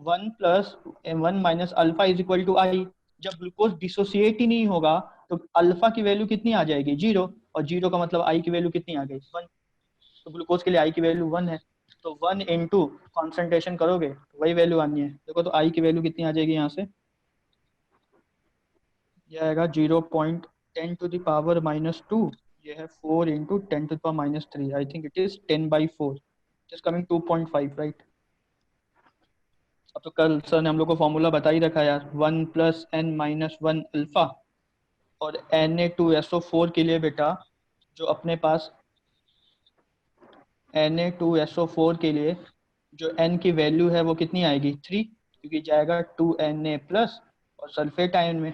1 plus 1 minus alpha is equal to I। जब ग्लूकोज डिसोसिएट ही नहीं होगा तो अल्फा की वैल्यू कितनी आ जाएगी 0, और 0 का मतलब I की वैल्यू कितनी आ गई 1। तो ग्लूकोज के लिए I की वैल्यू 1 है, तो 1 इंटू कॉन्सेंट्रेशन करोगे तो वही वैल्यू आनी है। देखो तो I की वैल्यू कितनी आ जाएगी यहाँ से, यह आएगा 0.10 10 to the power -2, ये है 4 into 10 to the power -3. I think it is 10/4. It is coming 2.5, right? अब तो कल सर ने हम लोग को फॉर्मूला बता ही रखा यार, 1 + n-1 अल्फा। और Na2SO4 के लिए बेटा जो अपने पास Na2SO4 के लिए जो n की वैल्यू है वो कितनी आएगी, 3, क्योंकि जाएगा 2Na+ और सल्फेट आयन में।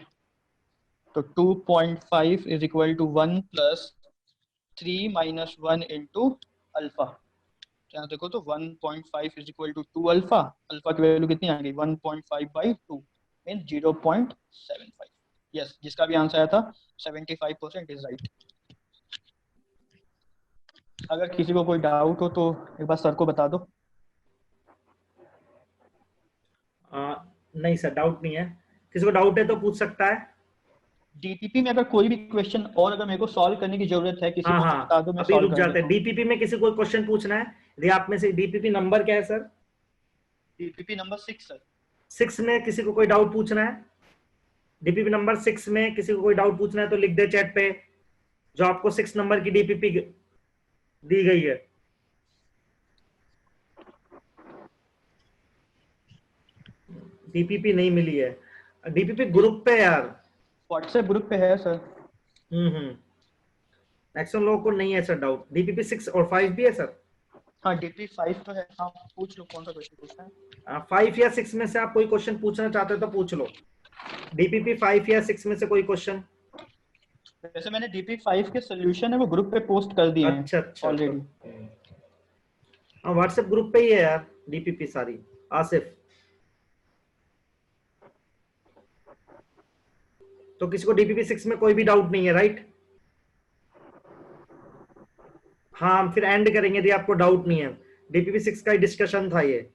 तो 2.5 = 1 + 3 - 1 into अल्फा। यहाँ देखो तो 1.5 = 2 अल्फा। अल्फा की वैल्यू कितनी आ गई, 1.5/2 मीन 0.75। यस, जिसका भी आंसर आया था 75% इज राइट। अगर किसी को कोई डाउट हो तो एक बार सर को बता दो। नहीं सर, डाउट नहीं है। किसी को डाउट है तो पूछ सकता है। डीपीपी में अगर कोई भी क्वेश्चन और अगर मेरे को सॉल्व करने की जरूरत है किसी को तो बता दो, मैं अभी सॉल्व रुक कर जाते हैं। देता हूं। डीपीपी में किसी को क्वेश्चन पूछना है यदि आप में से? डीपीपी नंबर क्या है सर? DPP number 6 sir. 6 में किसी को कोई डाउट पूछना है? डीपीपी नंबर 6 में किसी को कोई डाउट पूछना है तो लिख दे चैट पे, जो आपको 6 नंबर की डीपीपी दी गई है। डीपीपी नहीं मिली है। डीपीपी ग्रुप पे यार, व्हाट्सएप ग्रुप पे है सर। मैक्सिमम लोगों को नहीं है सर डाउट। डीपीपी 6 और 5 भी है सर। हाँ, डीपीपी 5 तो है। हाँ, पूछ लो कौन सा क्वेश्चन पूछना है। 5 या 6 में से आप कोई क्वेश्चन पूछना चाहते हो तो पूछ लो। डीपीपी 5 या 6 में से कोई क्वेश्चन। वैसे मैंने डीपी 5 के सॉल्यूशन है वो ग्रुप पे पोस्ट कर दिए हैं अच्छा ऑलरेडी। हाँ, व्हाट्सएप ग्रुप पे ही है यार डीपीपी सारी। आसिफ, तो किसी को डीपीपी 6 में कोई भी डाउट नहीं है, राइट? हाँ, हम फिर एंड करेंगे यदि आपको डाउट नहीं है। डीपीपी 6 का डिस्कशन था ये।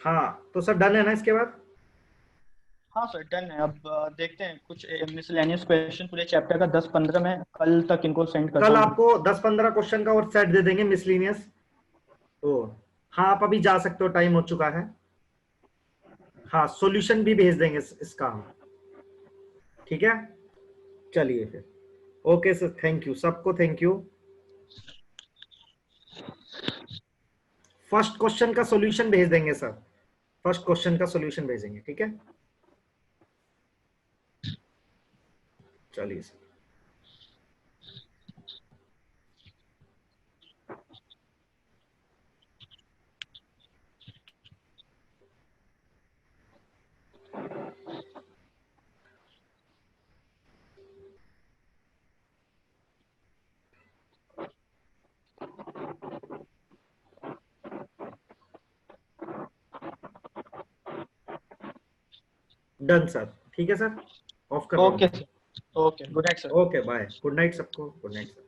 हाँ, तो सर डन है ना इसके बाद? हाँ सर डन है। अब देखते हैं कुछ मिसलेनियस क्वेश्चन पूरे चैप्टर का 10-15 में कल तक इनको सेंड कर कल दूंगा। आपको 10-15 क्वेश्चन का और सेट दे देंगे मिसलेनियस। तो हाँ, आप अभी जा सकते हो, टाइम हो चुका है। हाँ, सॉल्यूशन भी भेज देंगे इसका हम, ठीक है? चलिए फिर, ओके सर, थैंक यू सबको, थैंक यू। फर्स्ट क्वेश्चन का सॉल्यूशन भेज देंगे सर, फर्स्ट क्वेश्चन का सॉल्यूशन भेजेंगे, ठीक है? चलिए सर। डन सर, ठीक है सर, ऑफ कर रहा हूँ। Okay sir, okay, good night sir. Okay bye, good night सबको, गुड नाइट सर।